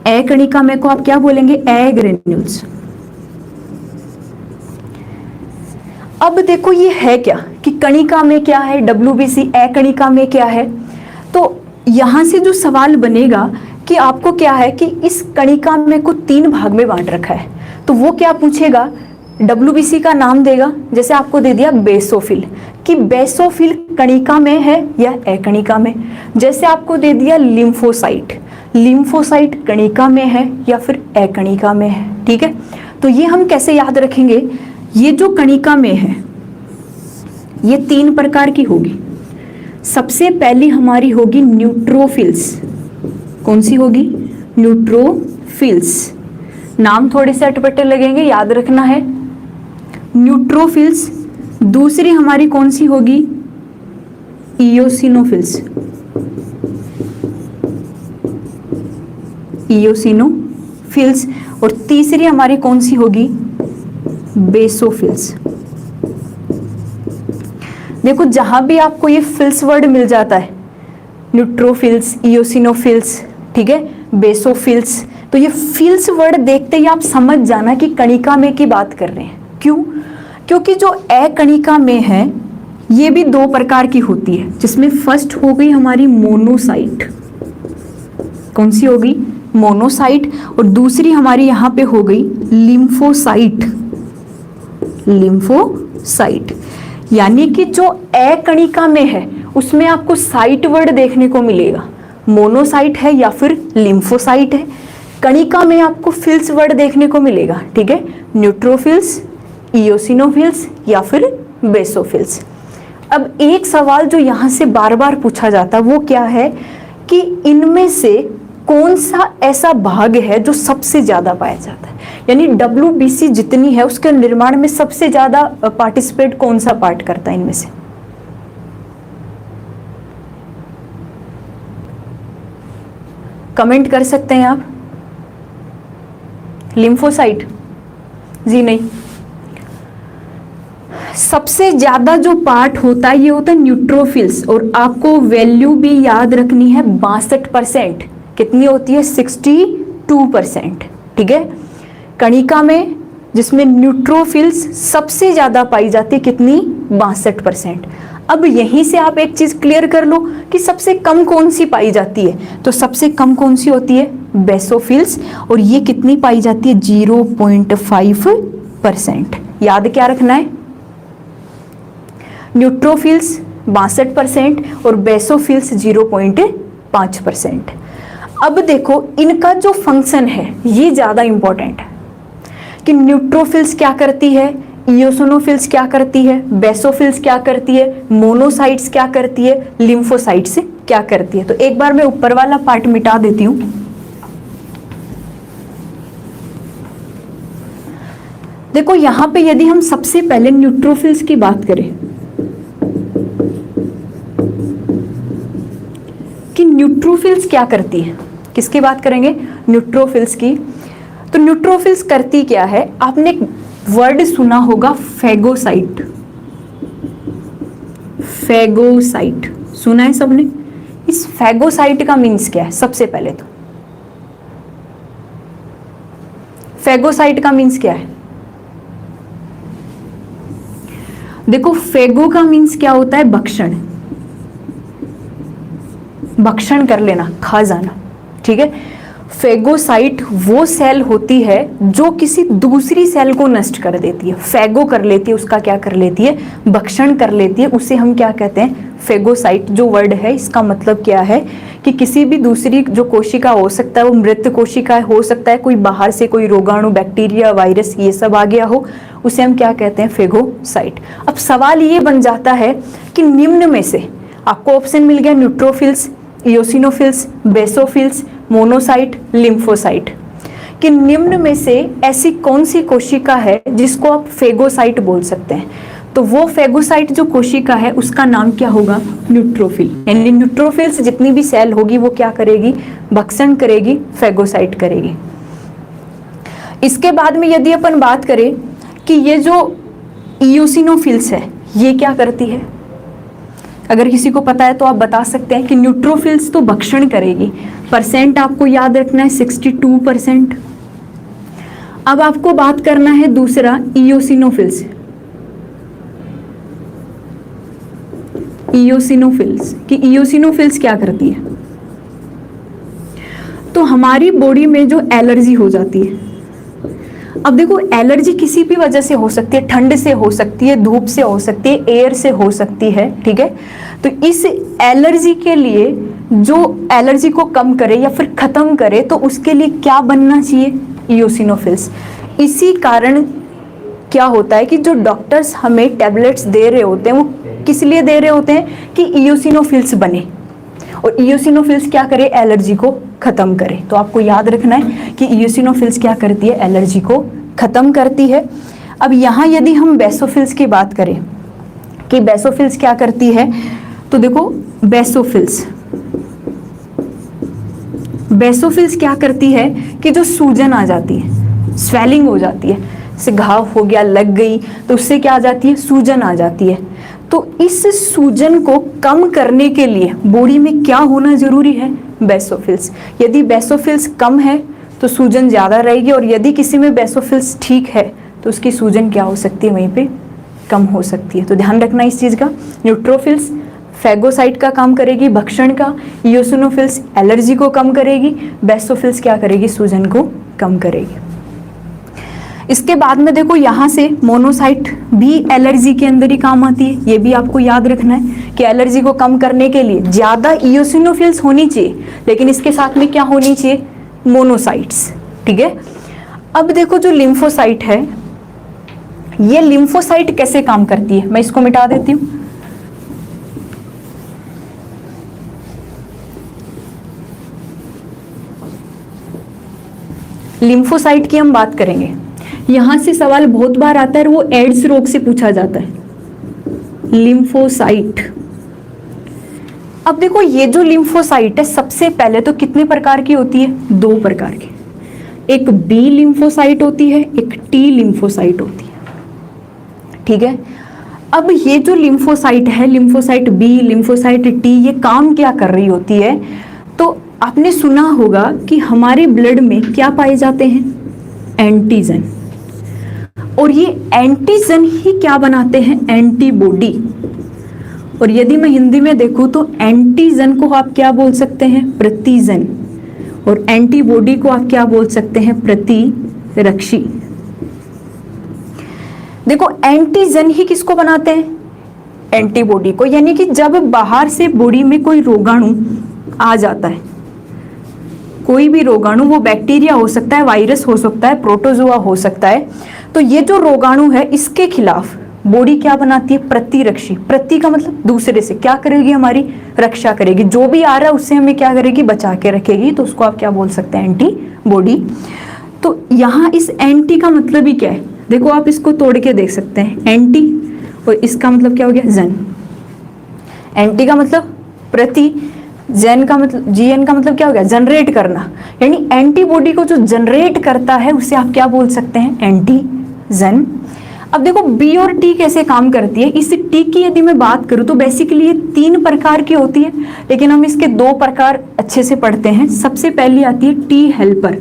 अकणिका में को आप क्या बोलेंगे, अग्रेन्यूल्स। अब देखो ये है क्या कि कणिका में क्या है, डब्ल्यूबीसी, अकणिका में क्या है। तो यहां से जो सवाल बनेगा कि आपको क्या है कि इस कणिका में को 3 भाग में बांट रखा है, तो वो क्या पूछेगा, डब्ल्यूबीसी का नाम देगा। जैसे आपको दे दिया बेसोफिल, कि बेसोफिल कणिका में है या अकणिका में। जैसे आपको दे दिया लिम्फोसाइट, लिम्फोसाइट कणिका में है या फिर अकणिका में है। ठीक है, तो ये हम कैसे याद रखेंगे, ये जो कणिका में है ये 3 प्रकार की होगी। सबसे पहली हमारी होगी न्यूट्रोफिल्स। कौन सी होगी, न्यूट्रोफिल्स। नाम थोड़े से अटपटे लगेंगे, याद रखना है, न्यूट्रोफिल्स। दूसरी हमारी कौन सी होगी, इयोसिनोफिल्स। इयोसिनोफिल्स, और तीसरी हमारी कौन सी होगी, बेसोफिल्स। देखो जहां भी आपको ये फिल्स वर्ड मिल जाता है, न्यूट्रोफिल्स, इयोसिनोफिल्स, ठीक है, बेसोफिल्स, तो ये फिल्स वर्ड देखते ही आप समझ जाना कि कणिका में की बात कर रहे हैं। क्यों? क्योंकि जो अकणिका में है ये भी दो प्रकार की होती है, जिसमें फर्स्ट हो गई हमारी मोनोसाइट, कौन सी होगी, मोनोसाइट, और दूसरी हमारी यहां पे हो गई लिम्फोसाइट, लिम्फोसाइट। यानी कि जो अकणिका में है उसमें आपको साइट वर्ड देखने को मिलेगा, मोनोसाइट है या फिर लिम्फोसाइट है। कणिका में आपको फिल्स वर्ड देखने को मिलेगा, ठीक है, न्यूट्रोफिल्स, इयोसिनोफिल्स या फिर बेसोफिल्स। अब एक सवाल जो यहां से बार बार पूछा जाता है वो क्या है कि इनमें से कौन सा ऐसा भाग है जो सबसे ज्यादा पाया जाता है, यानी WBC जितनी है उसके निर्माण में सबसे ज्यादा पार्टिसिपेट कौन सा पार्ट करता है इनमें से। कमेंट कर सकते हैं आप। लिम्फोसाइट? जी नहीं, सबसे ज्यादा जो पार्ट होता है ये होता है न्यूट्रोफिल्स, और आपको वैल्यू भी याद रखनी है 62%। कितनी होती है? 62%, ठीक है। कणिका में जिसमें न्यूट्रोफिल्स सबसे ज्यादा पाई जाती है, कितनी? 62%। अब यहीं से आप एक चीज क्लियर कर लो कि सबसे कम कौन सी पाई जाती है, तो सबसे कम कौन सी होती है? बेसोफिल्स, और ये कितनी पाई जाती है? 0.5%। याद क्या रखना है? न्यूट्रोफिल्स 62% और बेसोफिल्स 0.5%। अब देखो इनका जो फंक्शन है ये ज्यादा इंपॉर्टेंट है कि न्यूट्रोफिल्स क्या करती है, इयोसिनोफिल्स क्या करती है, बेसोफिल्स क्या करती है, मोनोसाइट्स क्या करती है, लिम्फोसाइट्स क्या करती है। तो एक बार मैं ऊपर वाला पार्ट मिटा देती हूं। देखो यहां पे यदि हम सबसे पहले न्यूट्रोफिल्स की बात करें कि न्यूट्रोफिल्स क्या करती है, किसकी बात करेंगे? न्यूट्रोफिल्स की। तो न्यूट्रोफिल्स करती क्या है? आपने एक वर्ड सुना होगा फैगोसाइट, फैगोसाइट सुना है सबने? इस फैगोसाइट का मीन्स क्या है? सबसे पहले तो फैगोसाइट का मीन्स क्या है? देखो फैगो का मीन्स क्या होता है? भक्षण, भक्षण कर लेना, खा जाना, ठीक है। फैगोसाइट वो सेल होती है जो किसी दूसरी सेल को नष्ट कर देती है, फैगो कर लेती है, उसका क्या कर लेती है? भक्षण कर लेती है। उसे हम क्या कहते हैं? फैगोसाइट। जो वर्ड है इसका मतलब क्या है कि किसी भी दूसरी जो कोशिका हो सकता है वो मृत कोशिका हो सकता है, कोई बाहर से कोई रोगाणु, बैक्टीरिया, वायरस ये सब आ गया हो, उसे हम क्या कहते हैं? फैगोसाइट। अब सवाल ये बन जाता है कि निम्न में से आपको ऑप्शन मिल गया न्यूट्रोफिल्स, इयोसिनोफिल्स, बेसोफिल्स, मोनोसाइट, लिम्फोसाइट, कि निम्न में से ऐसी कौन सी कोशिका है जिसको आप फैगोसाइट बोल सकते हैं। तो वो फैगोसाइट जो कोशिका है उसका नाम क्या होगा? न्यूट्रोफिल। यानी न्यूट्रोफिल्स जितनी भी सेल होगी वो क्या करेगी? भक्षण करेगी, फैगोसाइट करेगी। इसके बाद में यदि अपन बात करें कि ये जो इयोसिनोफिल्स है ये क्या करती है, अगर किसी को पता है तो आप बता सकते हैं कि न्यूट्रोफिल्स तो भक्षण करेगी, परसेंट आपको याद रखना है 62%। अब आपको बात करना है दूसरा इयोसिनोफिल्स, इयोसिनोफिल्स कि इयोसिनोफिल्स क्या करती है। तो हमारी बॉडी में जो एलर्जी हो जाती है, अब देखो एलर्जी किसी भी वजह से हो सकती है, ठंड से हो सकती है, धूप से हो सकती है, एयर से हो सकती है, ठीक है। तो इस एलर्जी के लिए जो एलर्जी को कम करे या फिर खत्म करे तो उसके लिए क्या बनना चाहिए? इयोसिनोफिल्स। इसी कारण क्या होता है कि जो डॉक्टर्स हमें टैबलेट्स दे रहे होते हैं वो किस लिए दे रहे होते हैं? कि इयोसिनोफिल्स बने और इयोसिनोफिल्स क्या करे? एलर्जी को खत्म करे। तो आपको याद रखना है कि इयोसिनोफिल्स क्या करती है? एलर्जी को खत्म करती है। अब यहाँ यदि हम बेसोफिल्स की बात करें कि बेसोफिल्स क्या करती है, तो देखो बेसोफिल्स, बेसोफिल्स क्या करती है कि जो सूजन आ जाती है, स्वेलिंग हो जाती है, जैसे घाव हो गया, लग गई, तो उससे क्या आ जाती है, सूजन आ जाती है। तो इस सूजन को कम करने के लिए बॉडी में क्या होना जरूरी है, बेसोफिल्स। यदि बेसोफिल्स कम है तो सूजन ज़्यादा रहेगी, और यदि किसी में बेसोफिल्स ठीक है तो उसकी सूजन क्या हो सकती है, वहीं पे कम हो सकती है। तो ध्यान रखना इस चीज़ का। न्यूट्रोफिल्स फैगोसाइट का काम करेगी, भक्षण का। इयोसिनोफिल्स एलर्जी को कम करेगी। बेसोफिल्स क्या करेगी, सूजन को कम करेगी। इसके बाद में देखो यहाँ से मोनोसाइट भी एलर्जी के अंदर ही काम आती है। ये भी आपको याद रखना है कि एलर्जी को कम करने के लिए ज़्यादा इयोसिनोफिल्स होनी चाहिए, लेकिन इसके साथ में क्या होनी चाहिए, मोनोसाइट्स। ठीक है। अब देखो जो लिम्फोसाइट है, ये लिम्फोसाइट कैसे काम करती है, मैं इसको मिटा देती हूँ। लिम्फोसाइट की हम बात करेंगे। यहां से सवाल बहुत बार आता है, वो एड्स रोग से पूछा जाता है, लिम्फोसाइट। अब देखो ये जो लिम्फोसाइट है, सबसे पहले तो कितने प्रकार की होती है, 2 प्रकार की। एक बी लिम्फोसाइट होती है, एक टी लिम्फोसाइट होती है। ठीक है। अब ये जो लिम्फोसाइट है, लिम्फोसाइट बी, लिम्फोसाइट टी, ये काम क्या कर रही होती है, तो आपने सुना होगा कि हमारे ब्लड में क्या पाए जाते हैं, एंटीजन। और ये एंटीजन ही क्या बनाते हैं, एंटीबॉडी। और यदि मैं हिंदी में देखूं तो एंटीजन को आप क्या बोल सकते हैं, प्रतिजन। और एंटीबॉडी को आप क्या बोल सकते हैं, प्रतिरक्षी। देखो एंटीजन ही किसको बनाते हैं, एंटीबॉडी को। यानी कि जब बाहर से बॉडी में कोई रोगाणु आ जाता है, कोई भी रोगाणु, वो बैक्टीरिया हो सकता है, वायरस हो सकता है, प्रोटोजोआ हो सकता है, तो ये जो रोगाणु है इसके खिलाफ बॉडी क्या बनाती है, प्रतिरक्षी। प्रति का मतलब दूसरे से, क्या करेगी, हमारी रक्षा करेगी। जो भी आ रहा है उससे हमें क्या करेगी, बचा के रखेगी। तो उसको आप क्या बोल सकते हैं, एंटीबॉडी। तो यहाँ इस एंटी का मतलब ही क्या है, देखो आप इसको तोड़ के देख सकते हैं, एंटी और इसका मतलब क्या हो गया, जन। एंटी का मतलब प्रति, जेन का मतलब, जीएन का मतलब क्या हो गया, जनरेट करना। यानी एंटीबॉडी को जो जनरेट करता है उसे आप क्या बोल सकते हैं, एंटीजन। अब देखो बी और टी कैसे काम करती है। इस टी की यदि मैं बात करूं तो बेसिकली ये 3 प्रकार की होती है, लेकिन हम इसके 2 प्रकार अच्छे से पढ़ते हैं। सबसे पहली आती है टी हेल्पर,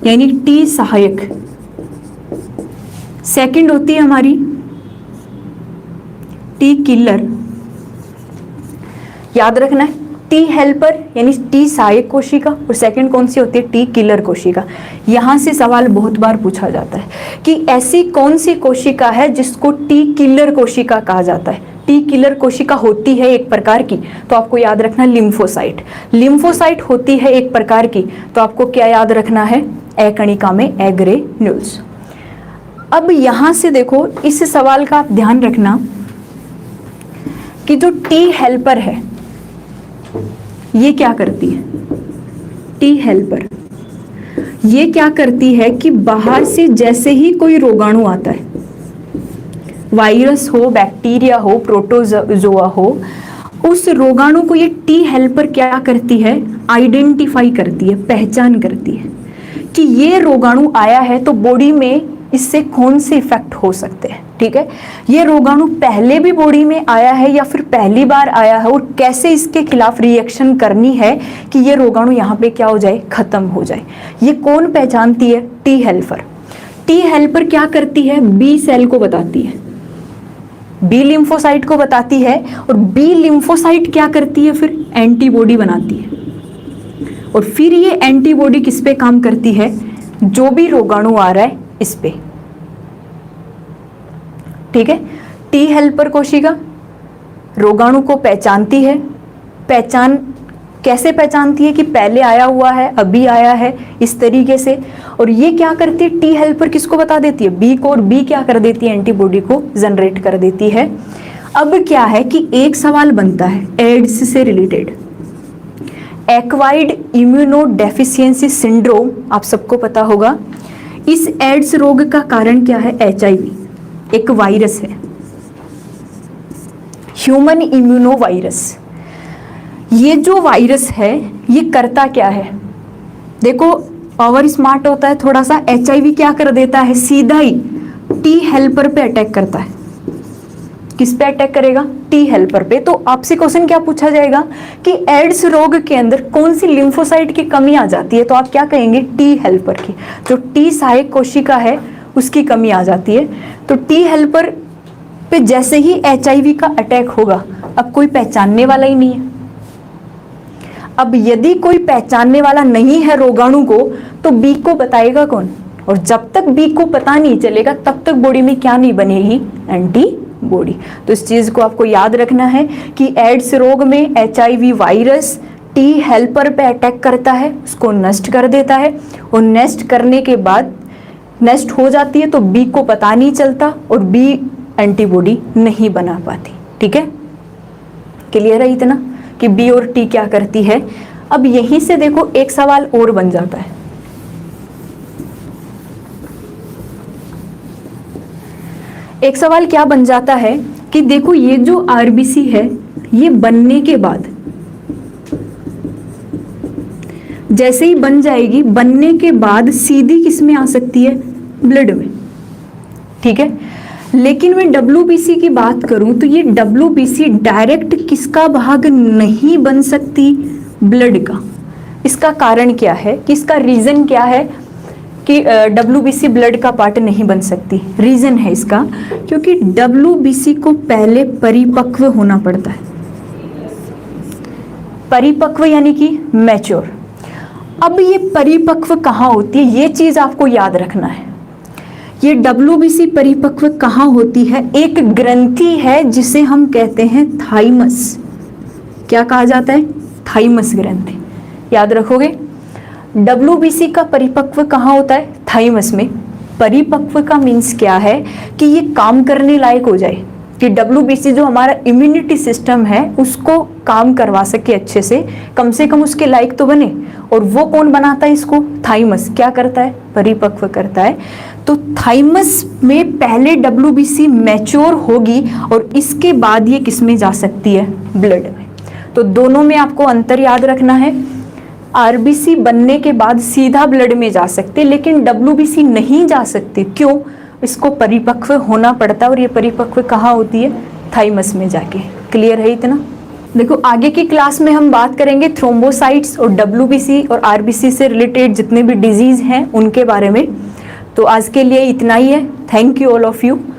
यानी टी सहायक। सेकंड होती है हमारी टी किलर। याद रखना है, टी हेल्पर यानी टी सहायक कोशिका, और सेकंड कौन सी होती है, टी किलर कोशिका। यहां से सवाल बहुत बार पूछा जाता है कि ऐसी कौन सी कोशिका है जिसको टी किलर कोशिका कहा जाता है। टी किलर कोशिका होती है एक प्रकार की, तो आपको याद रखना लिम्फोसाइट। लिम्फोसाइट होती है एक प्रकार की, तो आपको क्या याद रखना है, अकणिका में एग्रेन्यूल्स। अब यहां से देखो इस सवाल का आप ध्यान रखना कि जो टी हेल्पर है ये क्या करती है, टी हेल्पर ये क्या करती है कि बाहर से जैसे ही कोई रोगाणु आता है, वायरस हो, बैक्टीरिया हो, प्रोटोजोआ हो, उस रोगाणु को ये टी हेल्पर क्या करती है, आइडेंटिफाई करती है, पहचान करती है कि ये रोगाणु आया है तो बॉडी में इससे कौन से इफेक्ट हो सकते हैं। ठीक है, ये रोगाणु पहले भी बॉडी में आया है या फिर पहली बार आया है, और कैसे इसके खिलाफ रिएक्शन करनी है कि ये रोगाणु यहाँ पे क्या हो जाए, खत्म हो जाए। ये कौन पहचानती है, टी हेल्पर। टी हेल्पर क्या करती है, बी सेल को बताती है, बी लिम्फोसाइट को बताती है, और बी लिम्फोसाइट क्या करती है, फिर एंटीबॉडी बनाती है, और फिर ये एंटीबॉडी किस पे काम करती है, जो भी रोगाणु आ रहा है इस पे। ठीक है, टी हेल्पर कोशिका रोगाणु को पहचानती है। पहचान कैसे पहचानती है कि पहले आया हुआ है, अभी आया है, इस तरीके से। और ये क्या करती है, टी हेल्पर किसको बता देती है, बी को, और बी क्या कर देती है, एंटीबॉडी को जनरेट कर देती है। अब क्या है कि एक सवाल बनता है एड्स से related, acquired immuno deficiency syndrome, आप सबको पता होगा। इस एड्स रोग का कारण क्या है, HIV, एक वायरस है, ह्यूमन इम्यूनो वायरस। ये जो वायरस है ये करता क्या है, देखो पावर स्मार्ट होता है थोड़ा सा। HIV क्या कर देता है, सीधा ही टी हेल्पर पे अटैक करता है। किस पे अटैक करेगा, टी हेल्पर पे। तो आपसे क्वेश्चन क्या पूछा जाएगा कि एड्स रोग के अंदर कौन सी लिम्फोसाइट की कमी आ जाती है, तो आप क्या कहेंगे, टी हेल्पर की। जो टी सहायक कोशिका है उसकी कमी आ जाती है। तो टी हेल्पर पे जैसे ही HIV का अटैक होगा, अब कोई पहचानने वाला ही नहीं है। अब यदि कोई पहचानने वाला नहीं है रोगाणु को, तो बी को बताएगा कौन, और जब तक बी को पता नहीं चलेगा तब तक बॉडी में क्या नहीं बनेगी, एंटीबॉडी। तो इस चीज को आपको याद रखना है कि एड्स रोग में HIV वायरस टी हेल्पर पे अटैक करता है, उसको नष्ट कर देता है, और नष्ट करने के बाद नष्ट हो जाती है तो बी को पता नहीं चलता और बी एंटीबॉडी नहीं बना पाती। ठीक है, क्लियर है इतना कि बी और टी क्या करती है। अब यहीं से देखो एक सवाल और बन जाता है, एक सवाल क्या बन जाता है कि देखो ये जो RBC है ये बनने के बाद, जैसे ही बन जाएगी, बनने के बाद सीधी किस में आ सकती है, ब्लड में। ठीक है, लेकिन मैं WBC की बात करूं तो ये WBC डायरेक्ट किसका भाग नहीं बन सकती, ब्लड का। इसका कारण क्या है, कि इसका रीजन क्या है कि WBC ब्लड का पार्ट नहीं बन सकती। रीजन है इसका, क्योंकि WBC को पहले परिपक्व होना पड़ता है। परिपक्व यानी कि मैच्योर। अब ये परिपक्व कहाँ होती है, ये चीज आपको याद रखना है। ये WBC परिपक्व कहाँ होती है, एक ग्रंथि है जिसे हम कहते हैं थाइमस। क्या कहा जाता है, थाइमस ग्रंथि। याद रखोगे, WBC का परिपक्व कहाँ होता है, थाइमस में। परिपक्व का मीन्स क्या है कि ये काम करने लायक हो जाए, कि WBC जो हमारा इम्यूनिटी सिस्टम है उसको काम करवा सके अच्छे से कम उसके लायक तो बने। और वो कौन बनाता है इसको, थाइमस। क्या करता है, परिपक्व करता है। तो थाइमस में पहले WBC मैच्योर होगी और इसके बाद ये किस में जा सकती है, ब्लड में। तो दोनों में आपको अंतर याद रखना है। RBC बनने के बाद सीधा ब्लड में जा सकते, लेकिन WBC नहीं जा सकते। क्यों, इसको परिपक्व होना पड़ता है, और ये परिपक्व कहाँ होती है, थाइमस में जाके। क्लियर है इतना। देखो आगे की क्लास में हम बात करेंगे थ्रोम्बोसाइट्स और WBC और RBC से रिलेटेड जितने भी डिजीज हैं उनके बारे में। तो आज के लिए इतना ही है। Thank you all of you.